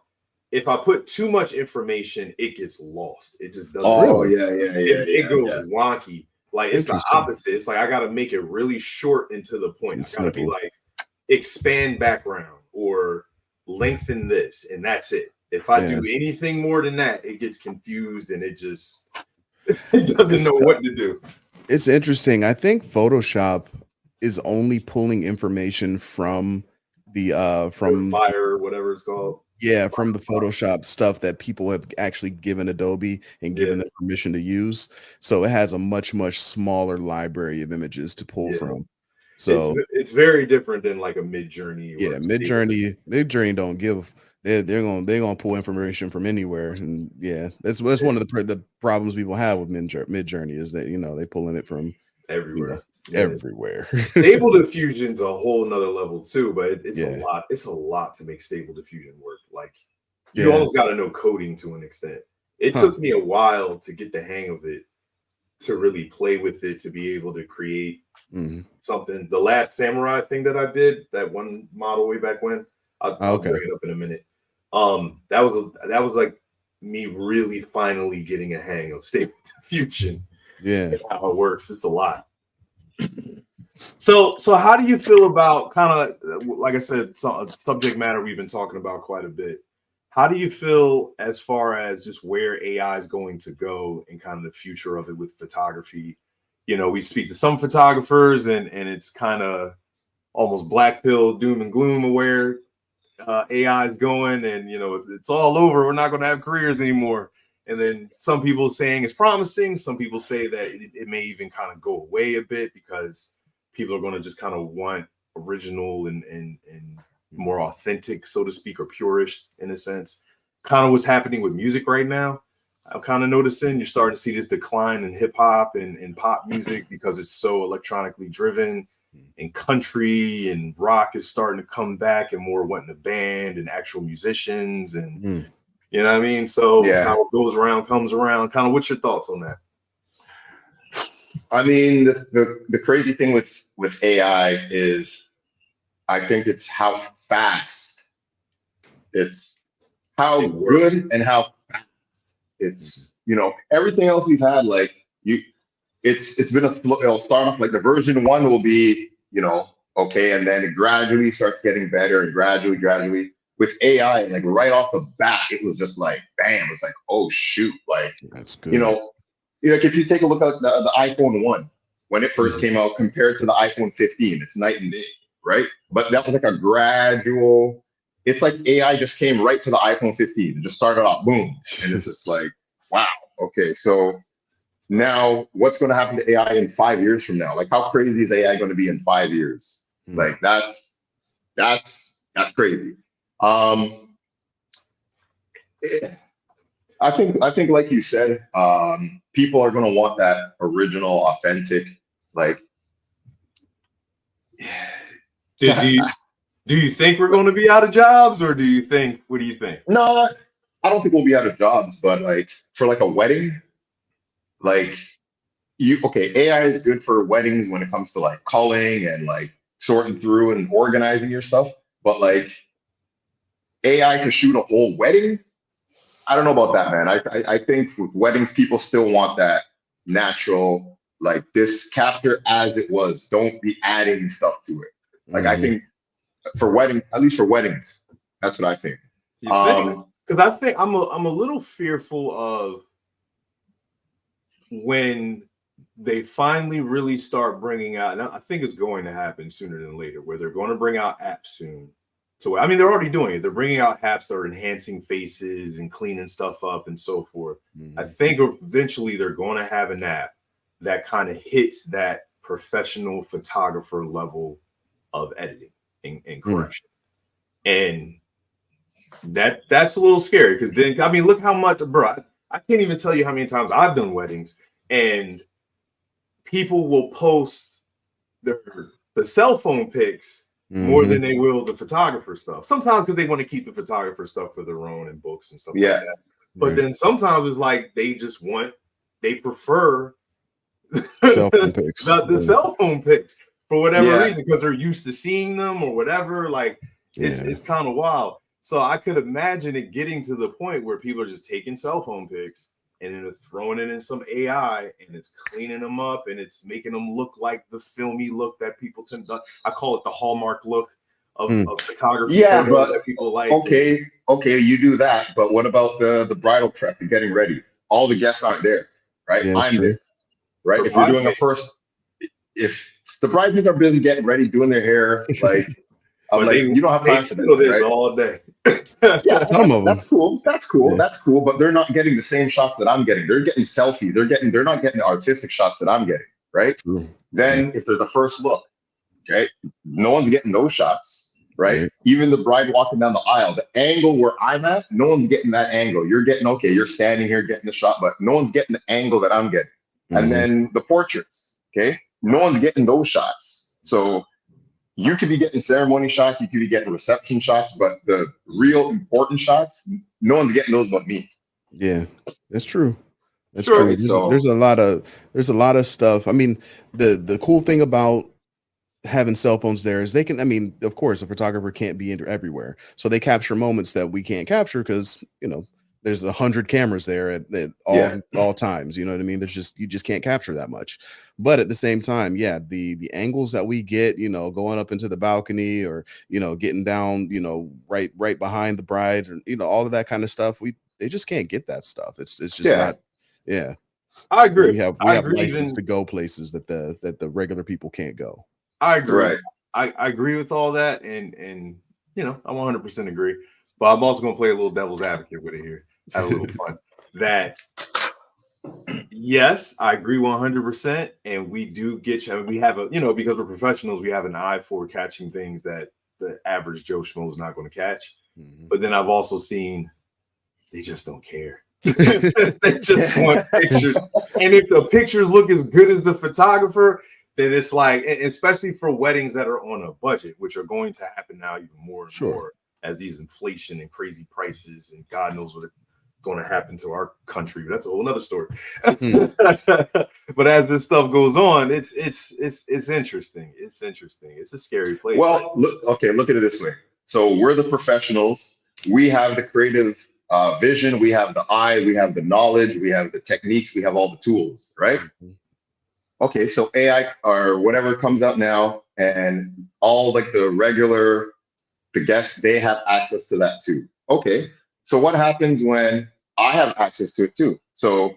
if I put too much information, it gets lost. It just doesn't. Oh, yeah. It goes wonky. Like it's the opposite. It's like I got to make it really short and to the point. I got to be like, expand background or lengthen this, and that's it. If I do anything more than that, it gets confused and it just doesn't know what to do. It's interesting. I think Photoshop is only pulling information from the from Fire, whatever it's called. Yeah, from the Photoshop stuff that people have actually given Adobe and given them permission to use. So it has a much smaller library of images to pull from. So it's very different than like a Mid-Journey. Yeah, Mid-Journey don't give. They're gonna pull information from anywhere, and that's one of the problems people have with Mid-Journey is that they pulling it from everywhere. Everywhere. Stable Diffusion's a whole nother level too, but it's a lot. It's a lot to make Stable Diffusion work. Like you almost got to know coding to an extent. It took me a while to get the hang of it, to really play with it, to be able to create something. The last Samurai thing that I did, that one model way back when, I'll bring it up in a minute. That was like me really finally getting a hang of Stable Diffusion. Yeah. how it works. It's a lot. So how do you feel about kind of, like I said, subject matter we've been talking about quite a bit? How do you feel as far as just where AI is going to go and kind of the future of it with photography? You know, we speak to some photographers and it's kind of almost black pill, doom and gloom of where AI is going, and you know, it's all over. We're not going to have careers anymore. And then some people saying it's promising. Some people say that it may even kind of go away a bit because people are going to just kind of want original and more authentic, so to speak, or purist in a sense. Kind of what's happening with music right now. I'm kind of noticing you're starting to see this decline in hip hop and pop music because it's so electronically driven, and country and rock is starting to come back and more wanting a band and actual musicians. And you know what I mean? So how it goes around comes around. Kind of what's your thoughts on that? I mean, the crazy thing with AI is I think it's how fast, it's how good and how fast it's, you know, everything else we've had, like it's been it'll start off like the version 1 will be, you know, okay, and then it gradually starts getting better and gradually with AI, like right off the bat, it was just like bam, it's like, oh shoot, like That's good. you know, like if you take a look at the iPhone 1 when it first came out compared to the iPhone 15, it's night and day, right? But that was like a gradual, it's like AI just came right to the iPhone 15 and just started off, boom. And it's just like, wow, okay, so now what's going to happen to AI in 5 years from now? Like how crazy is AI going to be in 5 years? Like that's crazy. I think like you said, people are going to want that original, authentic, like. Do you think we're going to be out of jobs, or what do you think? No, I don't think we'll be out of jobs, but like for like a wedding, like AI is good for weddings when it comes to like culling and like sorting through and organizing your stuff, but like AI to shoot a whole wedding, I don't know about that, man. I think with weddings, people still want that natural, like this capture as it was. Don't be adding stuff to it. Like I think for wedding, at least for weddings, that's what I think. You think? Because I think I'm a little fearful of when they finally really start bringing out, and I think it's going to happen sooner than later, where they're going to bring out apps soon. So I mean, they're already doing it. They're bringing out apps that are enhancing faces and cleaning stuff up and so forth. I think eventually they're going to have an app that kind of hits that professional photographer level of editing and correction. And that's a little scary because then, I mean, look how much, bro, I can't even tell you how many times I've done weddings and people will post the cell phone pics more than they will the photographer stuff. Sometimes because they want to keep the photographer stuff for their own and books and stuff like that. But then sometimes it's like they prefer cell phone pics. the cell phone pics for whatever reason, because they're used to seeing them or whatever. Like it's kind of wild. So I could imagine it getting to the point where people are just taking cell phone pics and then throwing it in some AI and it's cleaning them up and it's making them look like the filmy look that people tend to, I call it the Hallmark look of photography. Yeah, but that people like. Okay, you do that, but what about the bridal prep and getting ready? All the guests aren't there, right? Yeah, I'm there, right? For if you're doing if the bridesmaids are busy getting ready, doing their hair, like I'm like, you don't have time for this, right? all day. Yeah, some of them. That's cool. That's cool. But they're not getting the same shots that I'm getting. They're getting selfies. They're not getting the artistic shots that I'm getting, right? True. Then if there's a first look, okay, no one's getting those shots, right? Even the bride walking down the aisle, the angle where I'm at, no one's getting that angle. You're getting, okay, you're standing here getting the shot, but no one's getting the angle that I'm getting. And then the portraits, okay, no one's getting those shots. So you could be getting ceremony shots, you could be getting reception shots, but the real important shots, no one's getting those but me. Yeah, that's true. That's Sure, true. There's a lot of stuff. I mean, the cool thing about having cell phones there is they can, I mean, of course, a photographer can't be everywhere. So they capture moments that we can't capture because, you know, there's 100 cameras there at all times. You know what I mean? You just can't capture that much. But at the same time, yeah, the angles that we get, you know, going up into the balcony or, you know, getting down, you know, right behind the bride, and, you know, all of that kind of stuff, they just can't get that stuff. It's just not. Yeah, I agree. We have agree license to go places that the regular people can't go. I agree. Right. I agree with all that, and you know, I 100% agree. But I'm also gonna play a little devil's advocate with it here. Have a little fun. That yes, I agree 100%, and we do we have a, you know, because we're professionals, we have an eye for catching things that the average Joe Schmo is not going to catch. Mhm. But then I've also seen they just don't care. They just want pictures, and if the pictures look as good as the photographer, then it's like, especially for weddings that are on a budget, which are going to happen now even more and more as these inflation and crazy prices, and God knows what going to happen to our country. But that's a whole nother story. But as this stuff goes on, it's interesting. It's interesting. It's a scary place. Well, look at it this way. So we're the professionals. We have the creative vision. We have the eye. We have the knowledge. We have the techniques. We have all the tools, right? Okay, so AI or whatever comes out now, and all like the guests, they have access to that too. Okay, so what happens when I have access to it too? So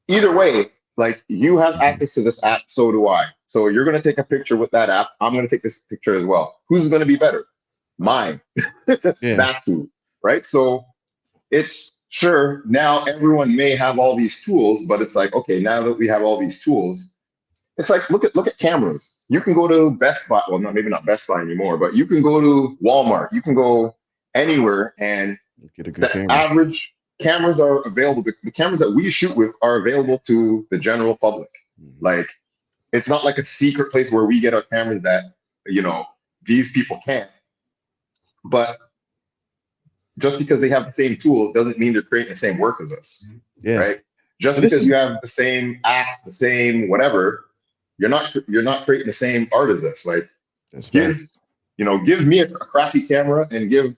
either way, like you have access to this app, so do I. So you're going to take a picture with that app. I'm going to take this picture as well. Who's going to be better? Mine. That's who, right? So it's sure now everyone may have all these tools, but it's like, okay, now that we have all these tools, it's like, look at cameras. You can go to Best Buy. Well, maybe not Best Buy anymore, but you can go to Walmart. You can go anywhere and get a good camera. Average cameras are available. The cameras that we shoot with are available to the general public. Like, it's not like a secret place where we get our cameras that, you know, these people can't. But just because they have the same tools doesn't mean they're creating the same work as us, right? Just because you have the same apps, the same whatever, you're not creating the same art as us. Like, give me a crappy camera and give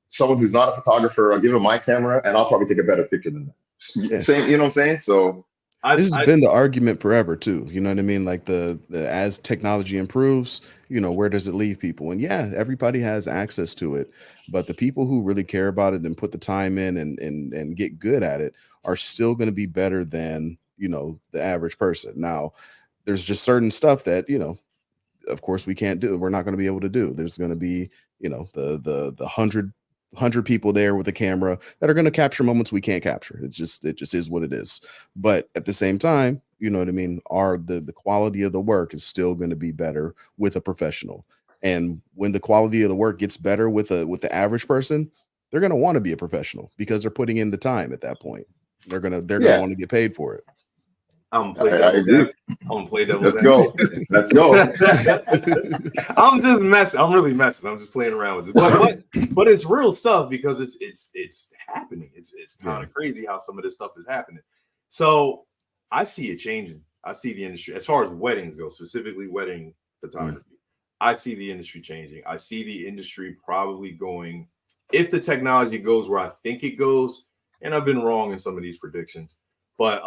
someone who's not a photographer, I'll give him my camera and I'll probably take a better picture than that. Same, you know what I'm saying? So this has been the argument forever too. You know what I mean? Like the as technology improves, you know, where does it leave people? And yeah, everybody has access to it, but the people who really care about it and put the time in and get good at it are still going to be better than, you know, the average person. Now, there's just certain stuff that, you know, of course we can't do. We're not going to be able to do. There's going to be, you know, the 100 people there with a camera that are going to capture moments we can't capture. It just is what it is. But at the same time, you know what I mean, the quality of the work is still going to be better with a professional. And when the quality of the work gets better with the average person, they're going to want to be a professional because they're putting in the time at that point. They're going to want to get paid for it. I'm gonna play devil's advocate. Let's go. I'm just messing. I'm really messing. I'm just playing around with it. But it's real stuff because it's happening. It's kind of crazy how some of this stuff is happening. So I see it changing. I see the industry as far as weddings go, specifically wedding photography. I see the industry changing. I see the industry probably going, if the technology goes where I think it goes, and I've been wrong in some of these predictions, but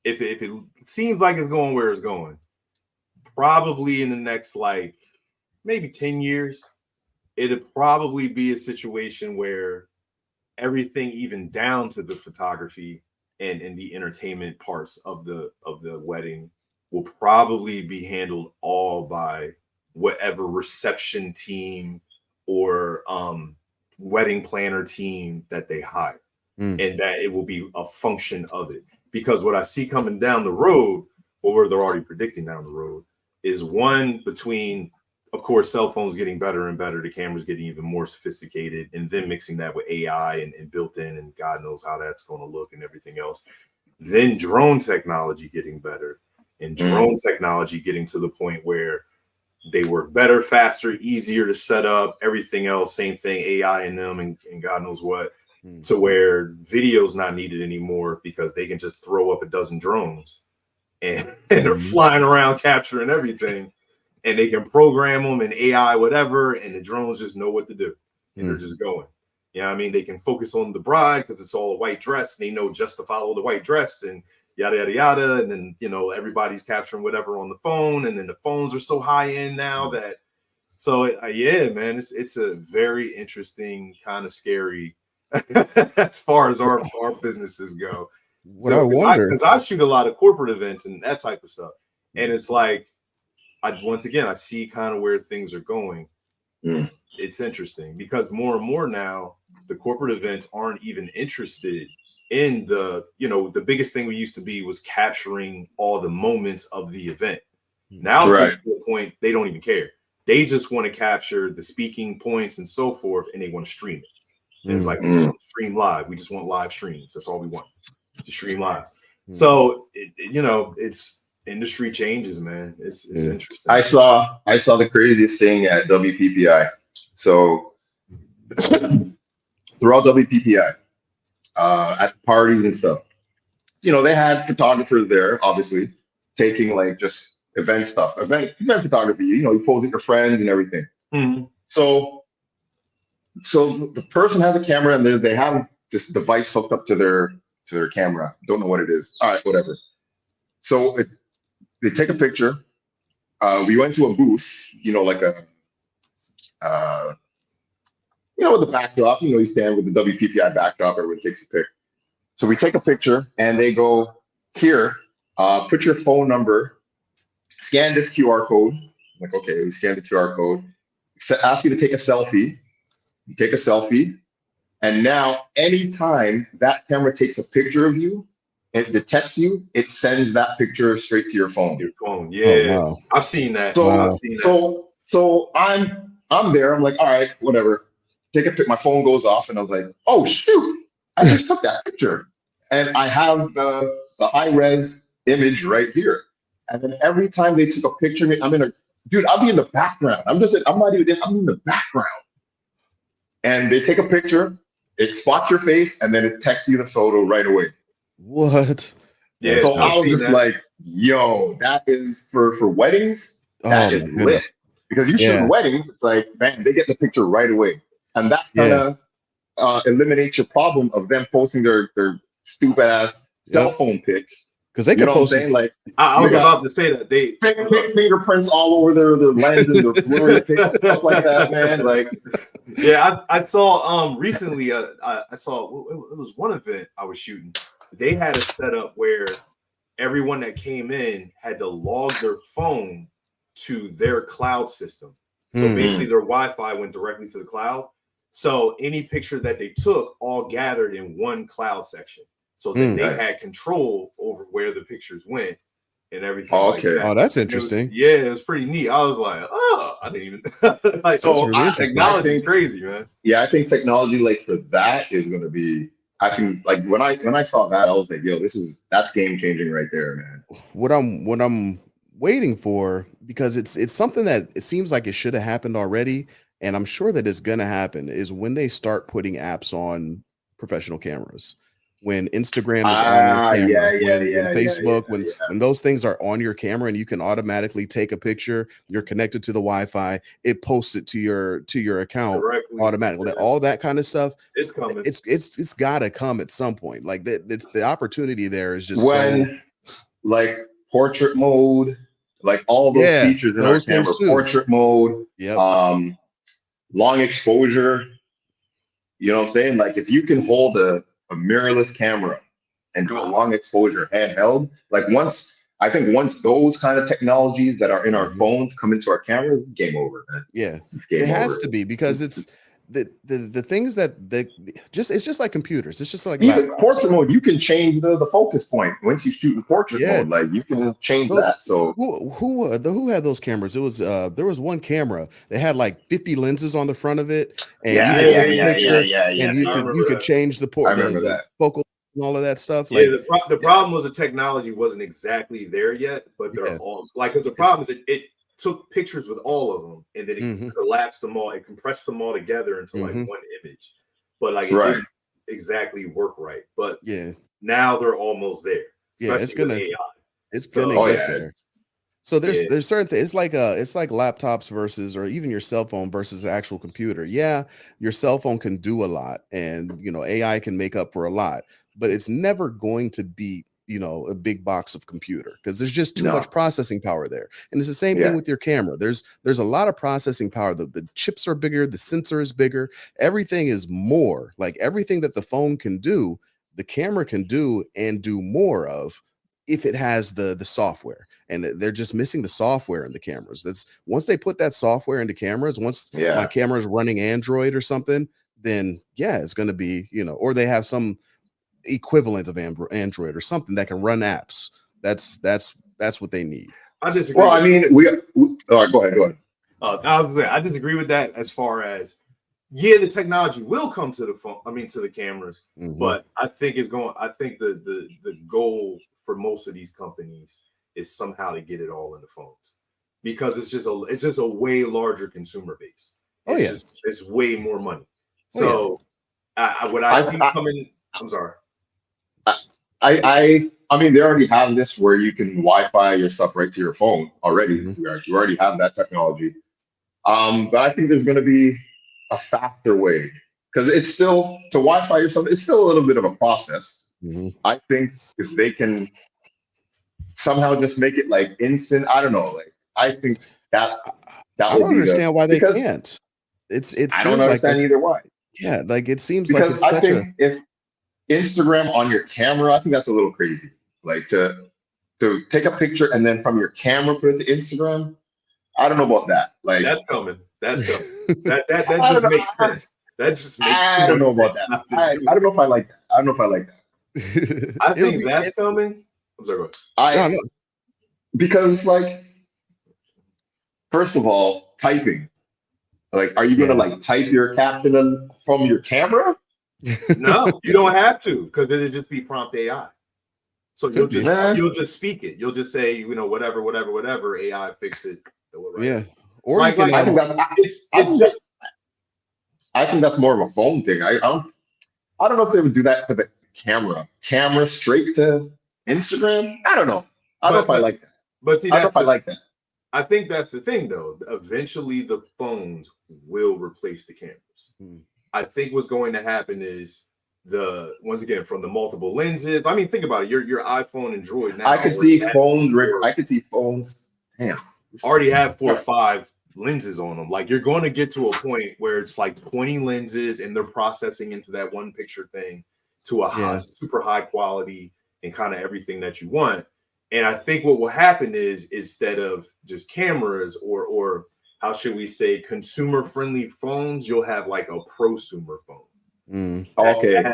if it seems like it's going where it's going, probably in the next like maybe 10 years, it'll probably be a situation where everything, even down to the photography and the entertainment parts of the wedding, will probably be handled all by whatever reception team or wedding planner team that they hire, and that it will be a function of it. Because what I see coming down the road, or they're already predicting down the road, is one between, of course, cell phones getting better and better, the cameras getting even more sophisticated, and then mixing that with AI and built in, and God knows how that's going to look and everything else. Then drone technology getting better, and drone technology getting to the point where they work better, faster, easier to set up, everything else, same thing, AI in them, and God knows what. To where video's not needed anymore because they can just throw up a dozen drones and they're flying around capturing everything, and they can program them in AI, whatever, and the drones just know what to do, and they're just going. You know what I mean? They can focus on the bride because it's all a white dress, and they know just to follow the white dress and yada, yada, yada. And then, you know, everybody's capturing whatever on the phone. And then the phones are so high end now that, so yeah, man, it's a very interesting, kind of scary as far as our businesses go. What I wonder, because I shoot a lot of corporate events and that type of stuff. And it's like, once again, I see kind of where things are going. It's interesting because more and more now, the corporate events aren't even interested in the, you know, the biggest thing we used to be was capturing all the moments of the event. Now, to the point, they don't even care. They just want to capture the speaking points and so forth, and they want to stream it. And it's like, we just want to stream live. We just want live streams. That's all we want, to stream live. So, you know, it's industry changes, man. It's interesting. I saw the craziest thing at WPPI. So throughout WPPI, at parties and stuff, you know, they had photographers there, obviously, taking like just event stuff, event photography. You know, you pose with your friends and everything. So the person has a camera and they have this device hooked up to their camera. Don't know what it is. All right, whatever. So they take a picture. We went to a booth, you know, like a, you know, with the backdrop, you know, you stand with the WPPI backdrop, everyone takes a pic. So we take a picture and they go, here, put your phone number, scan this QR code. I'm like, okay, we scan the QR code. Ask you to take a selfie. You take a selfie. And now anytime that camera takes a picture of you, it detects you, it sends that picture straight to your phone. Yeah. Oh, wow. I've seen that. So I'm there. I'm like, all right, whatever. Take a pic. My phone goes off, and I was like, oh shoot, I just took that picture, and I have the high res image right here. And then every time they took a picture of me, I'll be in the background. I'm not even in. I'm in the background. And they take a picture, it spots your face, and then it texts you the photo right away. What? Yeah. So I was just like, yo, that is for weddings. That is lit. Because you shoot weddings, it's like, man, they get the picture right away. And that kind of eliminates your problem of them posting their stupid ass cell phone pics. Because they could post saying, like, I was about to say that they fingerprints all over their lens and their blurry pics, stuff like that, man. Like, yeah, I saw recently. I saw it was one event I was shooting. They had a setup where everyone that came in had to log their phone to their cloud system. So basically, their Wi-Fi went directly to the cloud. So any picture that they took all gathered in one cloud section. So then they had control over where the pictures went and everything. Okay. Like that. Oh, that's interesting. It was pretty neat. I was like, oh, I didn't even like. So really technology is crazy, man. Yeah, I think technology like for that is going to be. I can like when I saw that, I was like, yo, that's game changing right there, man. What I'm waiting for, because it's something that it seems like it should have happened already, and I'm sure that it's gonna happen, is when they start putting apps on professional cameras. When Instagram is on your camera, when Facebook, when those things are on your camera and you can automatically take a picture, you're connected to the Wi-Fi, it posts it to your account directly, automatically. All that kind of stuff. It's coming. It's gotta come at some point. Like the opportunity there is just like portrait mode, like all those features in our camera, portrait mode, long exposure. You know what I'm saying? Like if you can hold a mirrorless camera and do a long exposure handheld, like once those kind of technologies that are in our phones come into our cameras, it's game over, man. Yeah, it has to be, because it's the things that it's just like computers. It's just like even portrait mode. You can change the focus point once you shoot in portrait mode. Like you can change that. So who had those cameras? It was there was one camera that had like 50 lenses on the front of it, and you could take a picture, and you could change the focal and all of that stuff. Like, the problem was the technology wasn't exactly there yet, but they're all like, because the problem is it took pictures with all of them, and then it collapsed them all, it compressed them all together into like one image, but like it didn't exactly work right. But now they're almost there. It's gonna AI. It's gonna get there. So there's certain it's like laptops versus, or even your cell phone versus an actual computer. Yeah, your cell phone can do a lot, and AI can make up for a lot, but it's never going to be a big box of computer, because there's just too No. much processing power there. And it's the same thing with your camera. There's a lot of processing power. The chips are bigger, the sensor is bigger, everything is more. Like everything that the phone can do, the camera can do and do more of, if it has the software. And they're just missing the software in the cameras. That's once they put that software into cameras, once my camera is running Android or something, then yeah, it's going to be, or they have some equivalent of Android or something that can run apps. That's what they need. I disagree. Well, I mean, all right, go ahead. I disagree with that, as far as, yeah, the technology will come to the phone. I mean, to the cameras, but I think the goal for most of these companies is somehow to get it all in the phones, because it's just a way larger consumer base. It's way more money. So I see coming. I'm sorry. I mean, they already have this where you can Wi-Fi your stuff right to your phone already. You already have that technology. But I think there's going to be a faster way, because it's still to Wi-Fi or something. It's still a little bit of a process. I think if they can somehow just make it like instant, I don't know. Like I think that I don't understand why they can't. I don't understand either why. Yeah, like it seems because like it's if Instagram on your camera, I think that's a little crazy. Like to take a picture and then from your camera put it to Instagram. I don't know about that. Like that's coming. That just makes sense. That just makes sense. I don't know about that. I don't know if I like that. I think that's coming. I'm sorry. Because it's like, first of all, typing. Like, are you gonna like type your caption from your camera? No, you don't have to, because it'll just be prompt AI. So you'll just speak it. You'll just say, whatever. AI fix it. Yeah. Or I think that's more of a phone thing. I don't know if they would do that to the camera straight to Instagram. I don't know. I don't know if I like that. But see, I don't know if I like that. I think that's the thing, though. Eventually, the phones will replace the cameras. I think what's going to happen is once again, from the multiple lenses. I mean, think about it. Your iPhone and Droid now. I could see phones. Damn. Already have 4 or 5 lenses on them. Like, you're going to get to a point where it's like 20 lenses, and they're processing into that one picture thing to a super high quality and kind of everything that you want. And I think what will happen is, instead of just cameras or how should we say consumer friendly phones, you'll have like a prosumer phone. Okay.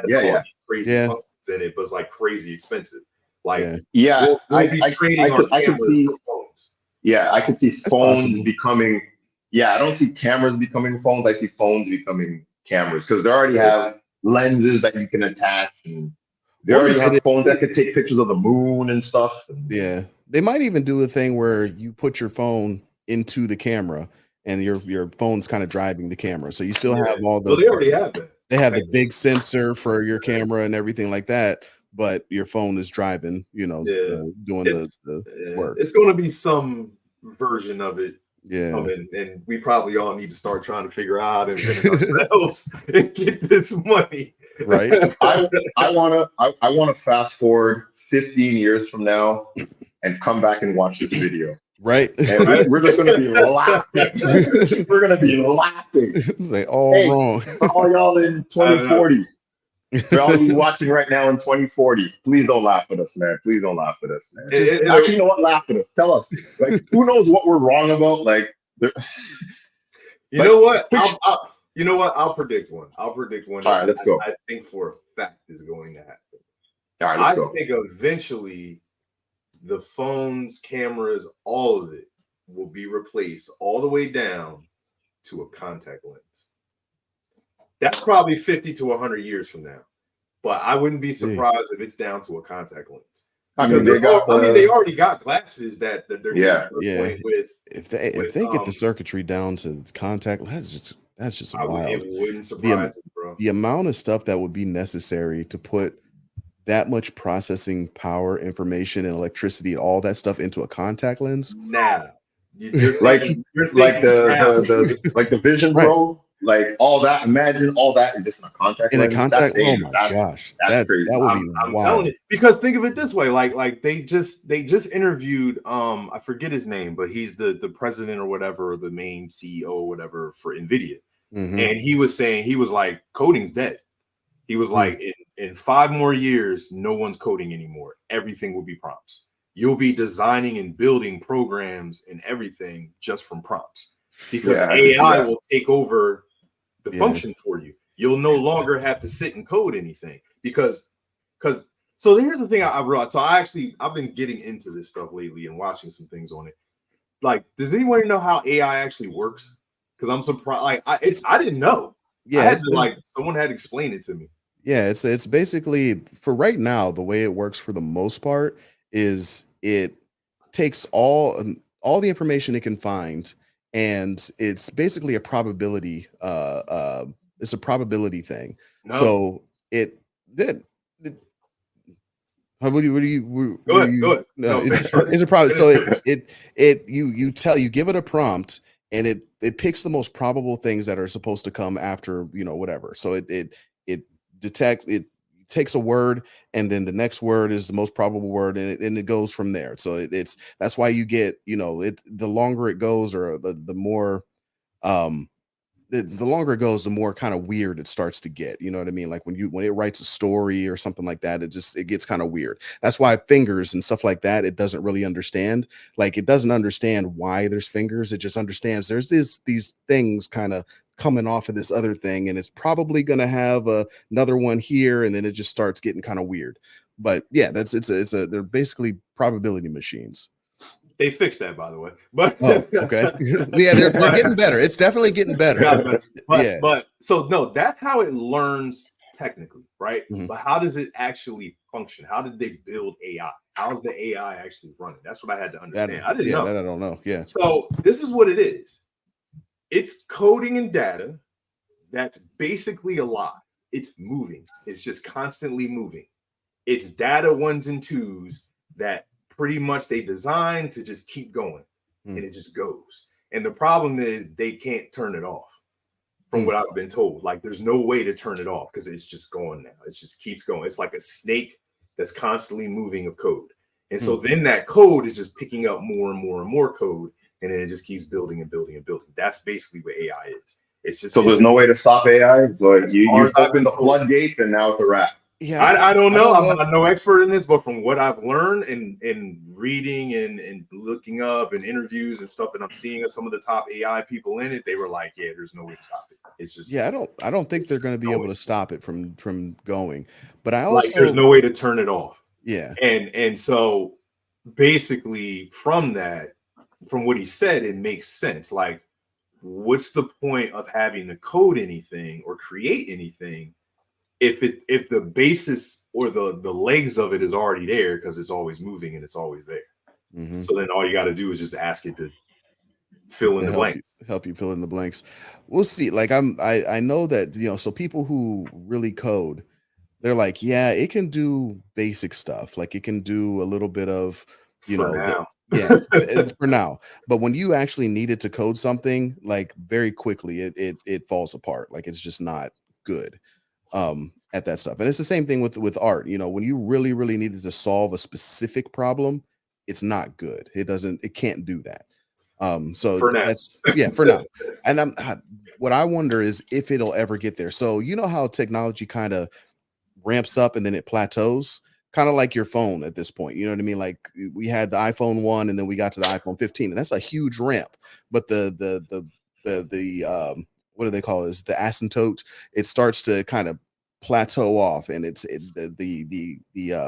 Crazy phones in it, but it's like crazy expensive. Like I could see phones. Yeah, I could see phones becoming. Yeah, I don't see cameras becoming phones. I see phones becoming cameras, because they already have lenses that you can attach, and they already have phones that could take pictures of the moon and stuff. Yeah, they might even do a thing where you put your phone into the camera, and your phone's kind of driving the camera, so you still have all the. Well, they already have it. They have the big sensor for your camera and everything like that, but your phone is driving. Doing the work. It's going to be some version of it. Yeah, and we probably all need to start trying to figure out how to invent it ourselves and get this money. Right. I wanna fast forward 15 years from now and come back and watch this video. Right. And we're just gonna be laughing. We're gonna be laughing. It's like wrong. All y'all in 2040. For all you watching right now in 2040, please don't laugh at us, man. Please don't laugh at us, man. Actually, you know what? Laugh at us. Tell us. Like, who knows what we're wrong about? Like, know what? I'll predict one. All right, let's go. I think for a fact is going to happen. All right, let's go. I think eventually the phones, cameras, all of it will be replaced all the way down to a contact lens. That's probably 50 to 100 years from now, but I wouldn't be surprised if it's down to a contact lens. I mean, they already got glasses that they're with. If they get the circuitry down to contact, that's just wild. It wouldn't surprise me, bro. The amount of stuff that would be necessary to put that much processing power, information, and electricity, all that stuff into a contact lens? Now you're Like thinking, you're like thinking now. the Vision Right. Pro, like all that. Imagine all that is just in a contact In a lens. That's contact, oh damn. my That's gosh, that's that crazy. would be I'm telling wild. you, because think of it this way, like they just interviewed I forget his name, but he's the president or whatever, or the main CEO or whatever for Nvidia. Mhm. And he was saying, he was like, coding's dead. He was Hmm. like, in 5 more years, no one's coding anymore. Everything will be prompts. You'll be designing and building programs and everything just from prompts, because Yeah, I can see AI that. will take over the Yeah. function for you. You'll no longer have to sit and code anything, because so here's the thing I realized. So I've been getting into this stuff lately and watching some things on it. Like, does anyone know how AI actually works? Because I'm surprised. Like, I didn't know. I Yeah, had it's to, like, someone had to explain it to me. yeah, it's basically, for right now, the way it works for the most part is it takes all the information it can find, and it's basically a probability it's a probability thing. No, So it, what do you go what do ahead, go you ahead. no, No, finish it. it's a probably, Finish so it. you give it a prompt, and it picks the most probable things that are supposed to come after, whatever. So it detects, it takes a word, and then the next word is the most probable word, and it goes from there. So it's that's why you get, the longer it goes, or the more um the longer it goes, the more kind of weird it starts to get. You know what I mean? Like when it writes a story or something like that, it gets kind of weird. That's why fingers and stuff like that, it doesn't really understand. Like, it doesn't understand why there's fingers. It just understands there's these things kind of coming off of this other thing, and it's probably gonna have another one here, and then it just starts getting kind of weird. But yeah, it's a they're basically probability machines. They fixed that, by the way. But Oh, okay. Yeah, they're getting better. It's definitely getting better. got it better. Yeah. But so no, that's how it learns technically, right? Mhm. But how does it actually function? How did they build AI? How's the AI actually running? That's what I had to understand. I didn't know. That I don't know. Yeah. So this is what it is. It's coding and data that's basically alive. It's moving. It's just constantly moving. It's data ones and twos that pretty much they designed to just keep going, and it just goes. And the problem is they can't turn it off, from what I've been told. Like, there's no way to turn it off because it's just going now. It just keeps going. It's like a snake that's constantly moving of code. And so then that code is just picking up more and more and more code, and then it just keeps building and building and building. That's basically what AI is. It's just So there's no way to stop AI. Like as you far you as I've open been the told. floodgates, and now it's a wrap. Yeah, I don't know. don't I'm know not no expert in this, but from what I've learned and reading and looking up and interviews and stuff that I'm seeing of some of the top AI people in it, they were like, yeah, there's no way to stop it. It's just, Yeah, I don't think they're going to be no able way. to stop it from going. But I Like, there's also, no way to turn it off. yeah. And so basically from that, from what he said, it makes sense. Like, what's the point of having to code anything or create anything if the basis or the legs of it is already there, because it's always moving and it's always there. Mhm. So then all you got to do is just ask it to fill in To the blanks. help you fill in the blanks. We'll see. Like, I know that, so people who really code, they're like, yeah, it can do basic stuff. Like, it can do a little bit of, For the now. yeah, for now. But when you actually need it to code something, like, very quickly, it falls apart. Like, it's just not good at that stuff. And it's the same thing with art. When you really needed to solve a specific problem, it's not good. It can't do that. So For now. that's, yeah, for now. And what I wonder is if it'll ever get there. So you know how technology kind of ramps up and then it plateaus, kind of like your phone at this point. You know what I mean? Like, we had the iPhone 1, and then we got to the iPhone 15, and that's a huge ramp. But the what do they call it? Is the asymptote? It starts to kind of plateau off, and the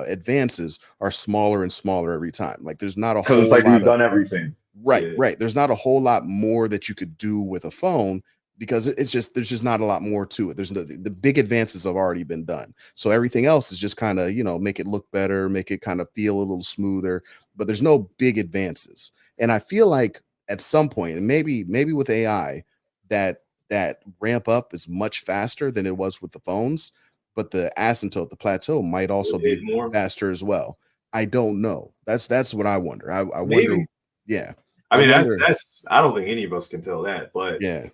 advances are smaller and smaller every time. Like, there's not a Because it's whole like lot we've of done everything. right, Yeah. right. There's not a whole lot more that you could do with a phone, because there's just not a lot more to it. There's the big advances have already been done. So everything else is just kind of, make it look better, make it kind of feel a little smoother, but there's no big advances. And I feel like at some point, and maybe with AI, that ramp up is much faster than it was with the phones. but the asymptote, the plateau, might also hit be more. faster as well. I don't know. That's what I wonder. I Maybe. wonder. Yeah. I mean, wonder, that's. I don't think any of us can tell that, but yeah.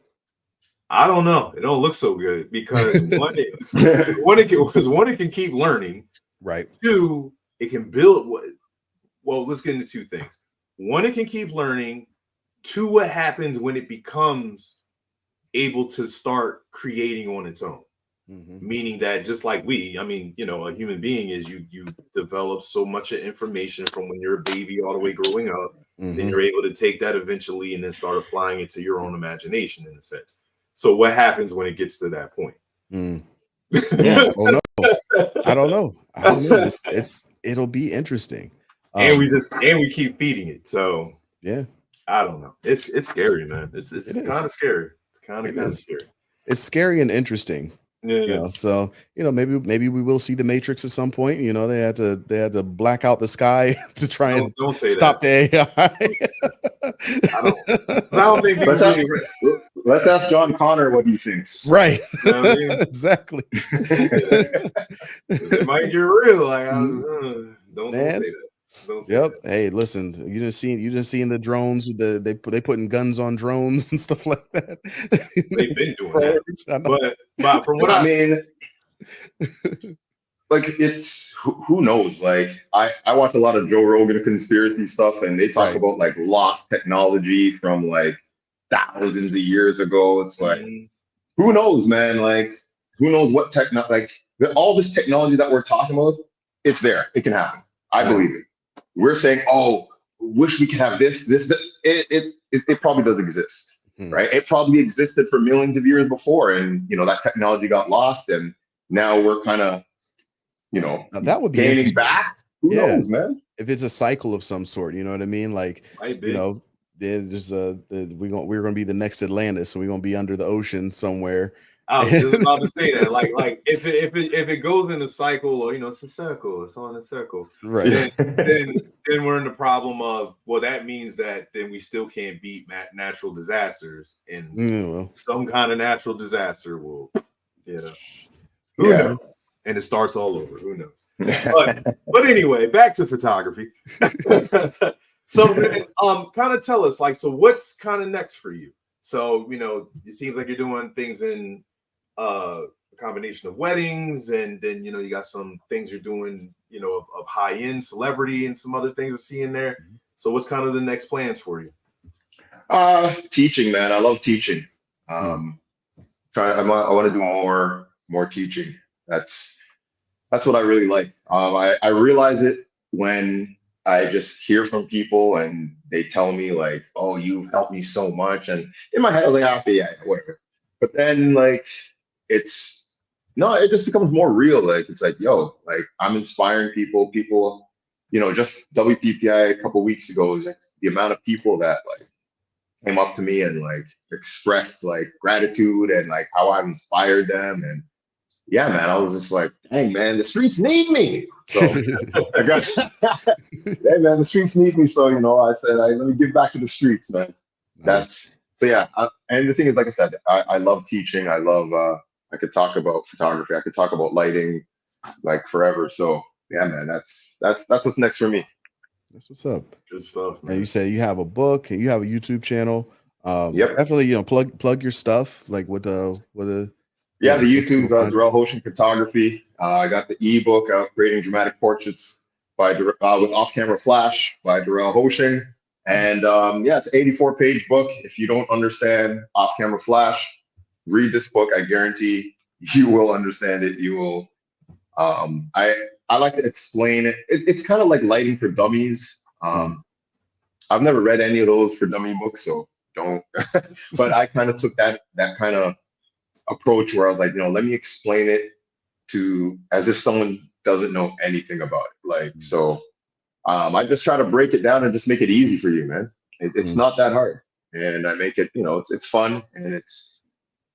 I don't know. It don't look so good because one, it can keep learning. Right. Two, it can build. Well, let's get into two things. One, it can keep learning. Two, what happens when it becomes able to start creating on its own? Meaning that just like I mean, you know, a human being is you develop so much information from when you're a baby all the way growing up, then you're able to take that eventually and then start applying it to your own imagination in a sense. So what happens when it gets to that point? Yeah. Oh no. I don't know. It'll be interesting. And we keep feeding it. So yeah. I don't know. It's scary, man. It's kind of scary. It's kind of scary. It's scary and interesting. Yeah. You know, so you know, maybe we will see the Matrix at some point. You know, they had to black out the sky to try and stop the AI. I don't think let's ask John Connor what he thinks. Right. You know what I mean? Exactly. It might get real. Like don't say that. Yep. Hey, listen, you just seen the drones. They putting guns on drones and stuff like that. They've been doing that, but from what I mean, like it's who knows? Like I watch a lot of Joe Rogan conspiracy stuff, and they talk about like lost technology from like thousands of years ago. It's like who knows, man? Like who knows what all this technology that we're talking about? It's there. It can happen. I believe it. We're saying, oh, wish we could have this. It probably does exist, right? It probably existed for millions of years before, and you know that technology got lost, and now we're kind of, you know, that would be gaining back. Who knows, man? If it's a cycle of some sort, you know what I mean? Like, you know, there's we're gonna be the next Atlantis, and we're gonna be under the ocean somewhere. I was just about to say that, like if it goes in a cycle, or you know, it's a circle, it's on a circle, right? Then we're in the problem of, well, that means that then we still can't beat natural disasters, and some kind of natural disaster will, you know, who knows? And it starts all over. Who knows? But anyway, back to photography. So kind of tell us, like, so what's kind of next for you? So, you know, it seems like you're doing things in a combination of weddings, and then, you know, you got some things you're doing, you know, of high-end celebrity and some other things I see in there. So what's kind of the next plans for you? Teaching, man. I love teaching. I want to do more teaching. That's what I really like. I realize it when I just hear from people and they tell me like, oh, you've helped me so much. And in my head, I was like, yeah, whatever. But then like, it just becomes more real. Like, it's like, yo, like I'm inspiring people, you know, just WPPI a couple weeks ago, was like the amount of people that like came up to me and like expressed like gratitude and like how I've inspired them. And yeah, man, I was just like, dang, man, the streets need me. So I got, hey, man, the streets need me. So, you know, I said, let me give back to the streets, man. So yeah. And the thing is, like I said, I love teaching. I love, I could talk about photography. I could talk about lighting like forever. So yeah, man, that's what's next for me. That's what's up. Good stuff, man. And you said you have a book and you have a YouTube channel. Yep. Definitely, you know, plug your stuff, like with the yeah, the YouTube's Derrel Ho-Shing Photography. I got the ebook out, Creating Dramatic Portraits with off-camera flash by Derrel Ho-Shing. And yeah, it's an 84-page book. If you don't understand off-camera flash, read this book. I guarantee you will understand it. You will. I like to explain it. It's kind of like lighting for dummies. I've never read any of those for dummy books, so don't. But I kind of took that kind of approach where I was like, you know, let me explain it to as if someone doesn't know anything about it. Like, so I just try to break it down and just make it easy for you, man. It's not that hard. And I make it, you know, it's fun, and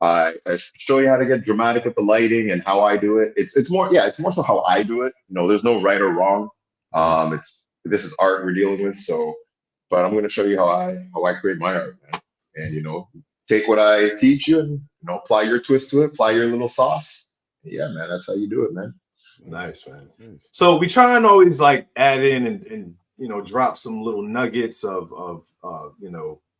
I show you how to get dramatic with the lighting and how I do it. It's more so how I do it. You know, there's no right or wrong. This is art we're dealing with. So, but I'm going to show you how I create my art, man. And, you know, take what I teach you and, you know, apply your twist to it, apply your little sauce. yeah, man, that's how you do it, man. Nice, man. Nice. So we try and always like add in and drop some little nuggets of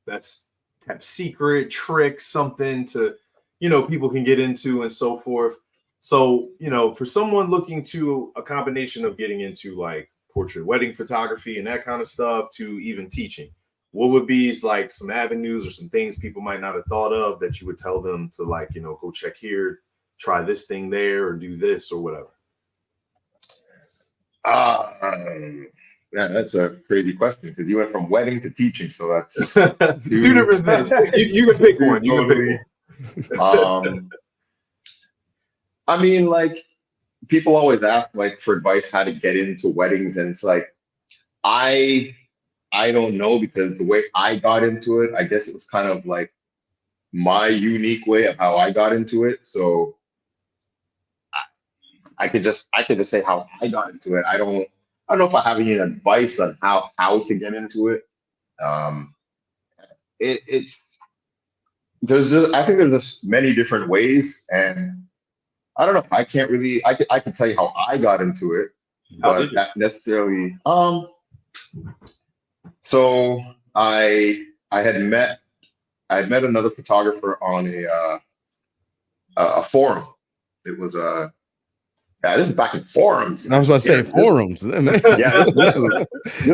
that's kept secret tricks, something to people can get into and so forth. So for someone looking to a combination of getting into like portrait wedding photography and that kind of stuff to even teaching, what would be like some avenues or some things people might not have thought of that you would tell them to like go check here, try this thing there, or do this or whatever? Yeah, that's a crazy question because you went from wedding to teaching, so that's two different things. You can pick one. You can pick one. I mean, like people always ask like for advice how to get into weddings, and it's like I don't know because the way I got into it, I guess it was kind of like my unique way of how I got into it. So I could just say how I got into it. I don't know if I have any advice on how to get into it. It's there's just I think there's just many different ways, and I don't know. I can't really. I can tell you how I got into it, but not necessarily. So I had met another photographer on a forum. It was this is back in forums. I was about to say forums. This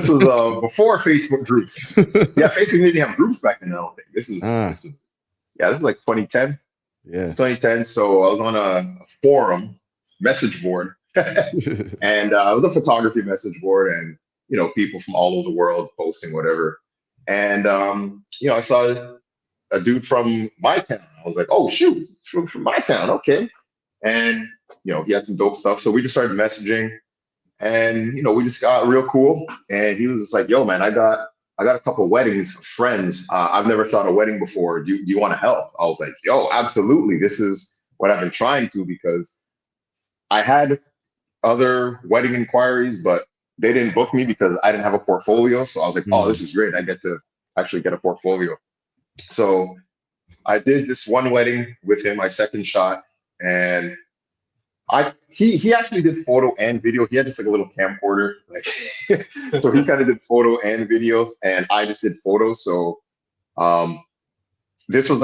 was before Facebook groups. Yeah, Facebook didn't have groups back then. I don't think this is like 2010. Yeah, 2010. So I was on a forum message board, and it was a photography message board, and people from all over the world posting whatever. And I saw a dude from my town. I was like, oh shoot, from my town, okay. And he had some dope stuff. So we just started messaging, and we just got real cool. And he was just like, yo, man, I got a couple weddings, friends. I've never shot a wedding before. Do you want to help? I was like, yo, absolutely. This is what I've been trying to, because I had other wedding inquiries, but they didn't book me because I didn't have a portfolio. So I was like, oh, this is great. I get to actually get a portfolio. So I did this one wedding with him, my second shot, and he actually did photo and video. He had just like a little camcorder, like so he kind of did photo and videos, and I just did photos. So this was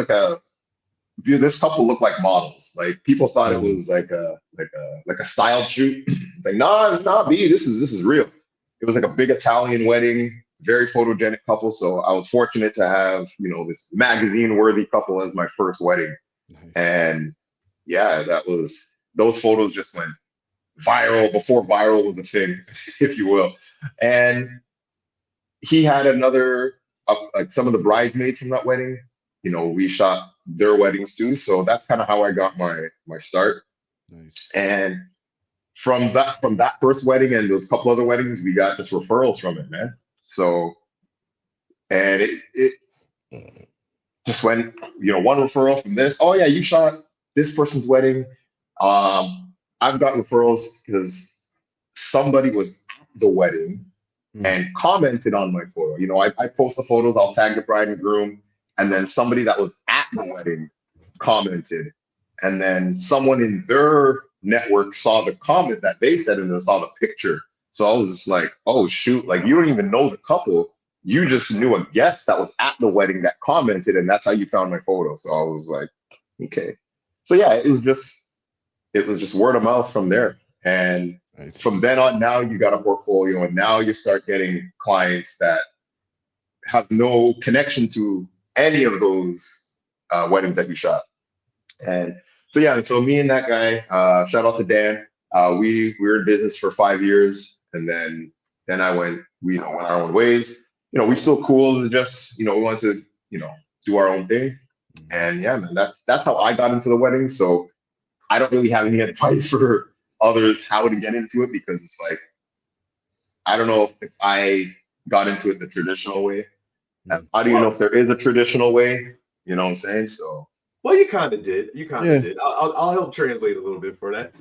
this couple looked like models. Like people thought it was like a style shoot. It's like nah, B, this is real. It was like a big Italian wedding, very photogenic couple. So I was fortunate to have this magazine worthy couple as my first wedding. Nice. And yeah, those photos just went viral before viral was a thing, if you will. And he had another, like some of the bridesmaids from that wedding, we shot their weddings too. So that's kind of how I got my start. Nice. And from that first wedding and those couple other weddings, we got just referrals from it, man. So, and it just went, one referral from this. Oh yeah, you shot this person's wedding. I've got referrals because somebody was at the wedding and commented on my photo. I post the photos, I'll tag the bride and groom, and then somebody that was at the wedding commented, and then someone in their network saw the comment that they said and then saw the picture. So I was just like, oh shoot, like you don't even know the couple. You just knew a guest that was at the wedding that commented, and that's how you found my photo. So I was like, okay. So yeah, it was just word of mouth from there. And from then on, now you got a portfolio, and now you start getting clients that have no connection to any of those weddings that you shot. And so yeah, so me and that guy, shout out to Dan. We were in business for 5 years, and then we went our own ways. We still cool to just we want to do our own thing. And yeah, man, that's how I got into the wedding. So I don't really have any advice for others how to get into it, because it's like, I don't know if I got into it the traditional way. I don't even know if there is a traditional way. You know what I'm saying? So. Well, you kind of did. Did. I'll help translate a little bit for that.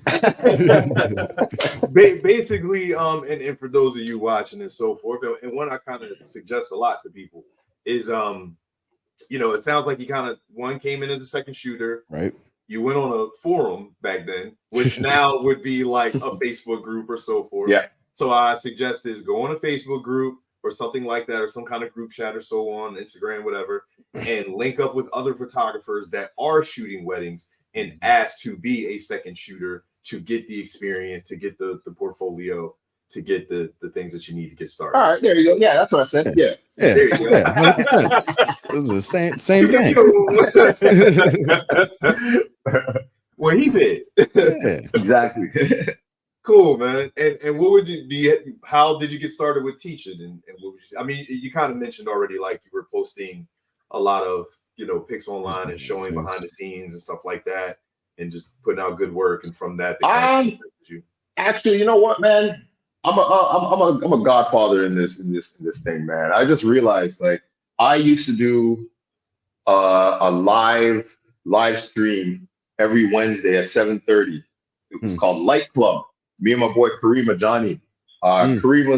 Basically, and for those of you watching and so forth, and what I kind of suggest a lot to people is, it sounds like you kind of came in as a second shooter, right? you went on a forum back then, which now would be like a Facebook group or so forth. Yeah. So I suggest is go on a Facebook group or something like that, or some kind of group chat or so on, Instagram, whatever, and link up with other photographers that are shooting weddings and ask to be a second shooter to get the experience, to get the portfolio, to get the things that you need to get started. All right, there you go. Yeah, that's what I said. Yeah. There you go. Yeah, 100%. It was the same thing. Well, he said. Yeah. Exactly. Cool, man. And what would you how did you get started with teaching? And what would you, I mean, you kind of mentioned already, like you were posting a lot of, pics online and showing behind the scenes and stuff like that, and just putting out good work. And from that, Actually, you know what, man? I'm a godfather in this thing, man. I just realized, like, I used to do a live stream every Wednesday at 7:30. It was called Light Club. Me and my boy Kareem Ajani. Kareem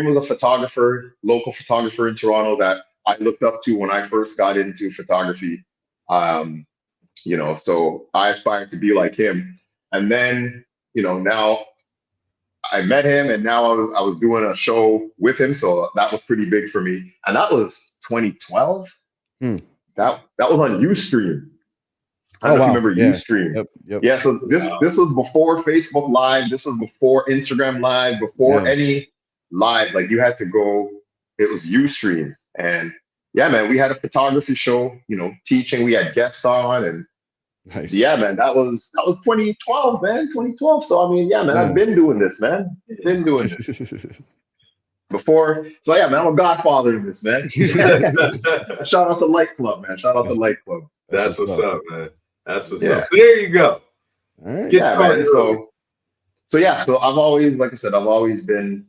was a photographer, local photographer in Toronto that I looked up to when I first got into photography. So I aspired to be like him. And then, now I met him, and now I was doing a show with him, so that was pretty big for me. And that was 2012. That was on Ustream. I don't know if you remember Ustream. Yep. Yeah, so this was before Facebook Live. This was before Instagram Live, before any live. Like, you had to go. It was Ustream, and yeah, man, we had a photography show. Teaching. We had guests on, and nice. Yeah, man, that was 2012, man. 2012. So I mean, yeah, man, I've been doing this, man. Been doing this before. So yeah, man, I'm a godfather in this, man. Shout out to Light Club, man. Shout out to Light Club. That's what's up, man. That's what's up. So there you go. All right. Yeah, man. So I've always, like I said, I've always been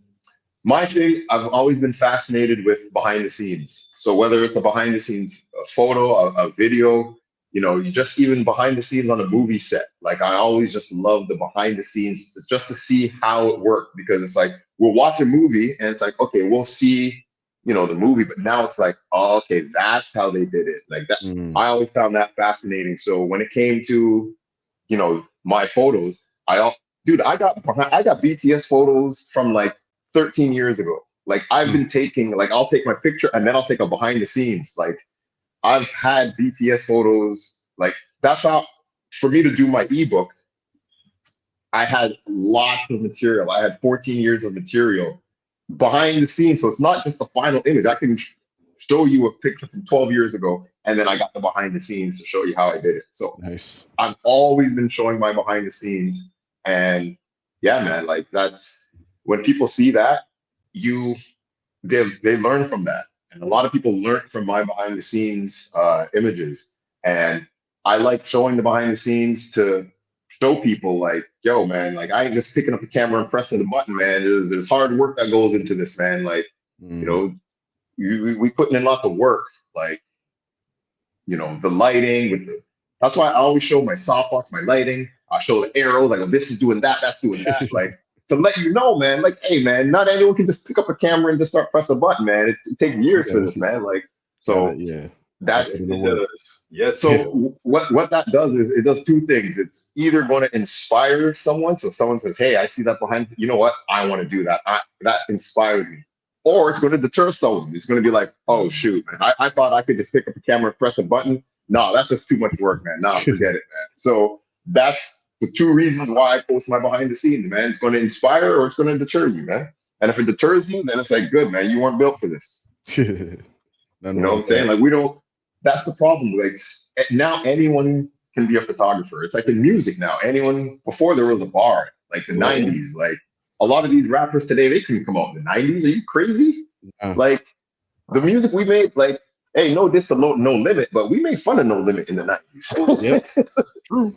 fascinated with behind the scenes. So whether it's a behind the scenes photo, a video, you just even behind the scenes on a movie set. Like, I always just love the behind the scenes just to see how it worked, because it's like, we'll watch a movie and it's like, okay, we'll see, the movie, but now it's like, oh, okay, that's how they did it. Like that. I always found that fascinating. So when it came to, my photos, I got BTS photos from like 13 years ago. Like, I've been taking, like, I'll take my picture and then I'll take a behind the scenes. Like, I've had BTS photos. Like, that's how, for me to do my ebook, I had lots of material. I had 14 years of material behind the scenes. So it's not just the final image. I can show you a picture from 12 years ago, and then I got the behind the scenes to show you how I did it. So nice. I've always been showing my behind the scenes. And yeah, man, like, that's when people see that, they learn from that. And a lot of people learn from my behind the scenes images. And I like showing the behind the scenes to show people, like, yo, man, like, I ain't just picking up a camera and pressing the button, man. There's hard work that goes into this, man. Like, we putting in lots of work. Like, the lighting that's why I always show my softbox, my lighting. I show the arrows, like, oh, this is doing that, that's doing that. Like, to let you know, man, like, hey, man, not anyone can just pick up a camera and just start press a button, man. It takes years for this, man. Like, so that's yes. So what that does is it does two things. It's either going to inspire someone, so someone says, hey, I see that behind, you know what, I want to do that. That inspired me. Or it's going to deter someone. It's going to be like, oh shoot, man, I thought I could just pick up a camera and press a button. No, that's just too much work, man. No, forget it, man. So that's the two reasons why I post my behind the scenes, man. It's going to inspire or it's going to deter you, man. And if it deters you, then it's like, good, man, you weren't built for this. You know what I'm saying? Like, that's the problem. Like, now anyone can be a photographer. It's like in music now. Before there was a bar, like the 90s, like a lot of these rappers today, they couldn't come out in the 90s. Are you crazy? Like, the music we made, like, hey, no diss to No Limit, but we made fun of No Limit in the 90s. Yep. True.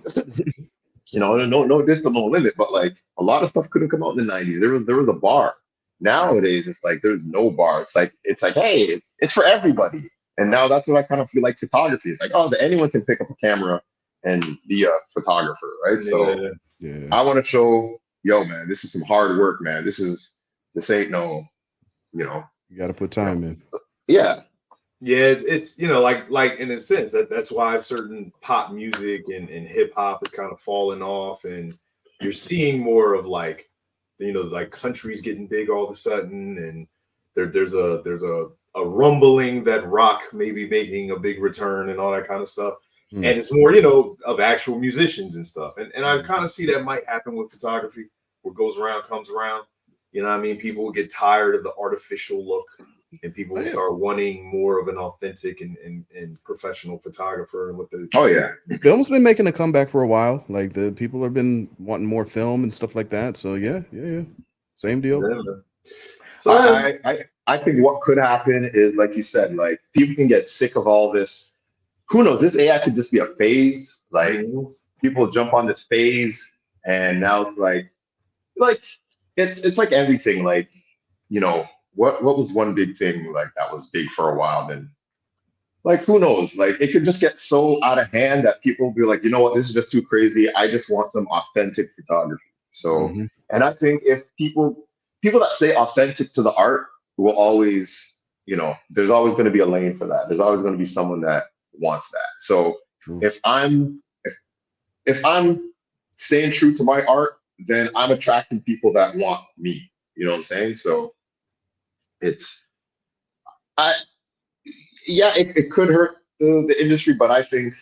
No diss to No Limit, but like, a lot of stuff couldn't come out in the 90s. There was a bar. Nowadays, it's like there's no bar. It's like, hey, it's for everybody. And now that's what I kind of feel like photography is like. Oh, anyone can pick up a camera and be a photographer, right? So I want to show, yo, man, this is some hard work, man. This ain't no, you got to put time in. Yeah. Yeah, it's like in a sense that's why certain pop music and hip hop is kind of falling off, and you're seeing more of like like countries getting big all of a sudden, and there's a rumbling that rock may be making a big return and all that kind of stuff. Hmm. And it's more of actual musicians and stuff. And I kind of see that might happen with photography. What goes around comes around. You know what I mean? People will get tired of the artificial look, and people will start wanting more of an authentic and professional photographer. And what the film's been making a comeback for a while. Like the people have been wanting more film and stuff like that. So yeah, same deal. Yeah. So I think what could happen is, like you said, like people can get sick of all this. Who knows? This AI could just be a phase. Like people jump on this phase, and now it's like it's like everything. Like what was one big thing like that was big for a while? Then like who knows? Like it could just get so out of hand that people will be like, you know what, this is just too crazy. I just want some authentic photography. So, and I think if people that stay authentic to the art will always, there's always going to be a lane for that. There's always going to be someone that wants that. So if I'm staying true to my art, then I'm attracting people that want me. You know what I'm saying? So it could hurt the industry, but I think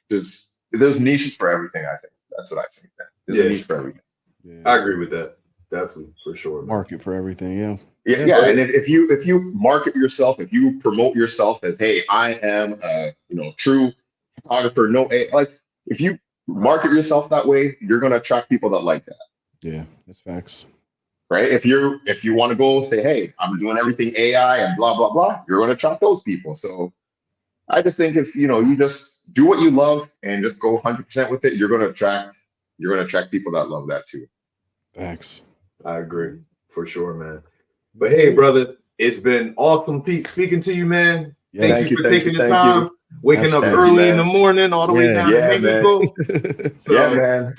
there's niches for everything. I think that's what I think. There's a niche for everything. Yeah. I agree with that. Definitely, for sure. Market for everything, yeah. And if you market yourself, if you promote yourself as, hey, I am a true photographer, like if you market yourself that way, you're gonna attract people that like that. Yeah, that's facts. Right? If you want to go say, hey, I'm doing everything AI and blah blah blah, you're gonna attract those people. So I just think if you just do what you love and just go 100% with it, you're gonna attract people that love that too. Thanks. I agree for sure, man. But hey, brother, it's been awesome speaking to you, man. Thank you for taking the time, waking up early in the morning, all the way down to Mexico. So, man.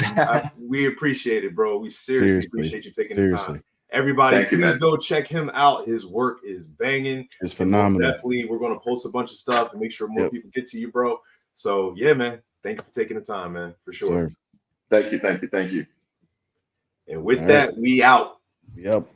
We appreciate it, bro. We seriously appreciate you taking the time. Everybody, Thank you, please man. go check him out. His work is banging. It's phenomenal. Definitely, we're going to post a bunch of stuff and make sure more people get to you, bro. So, yeah, man. Thank you for taking the time, man, for sure. Thank you. And with that, we out. Yep.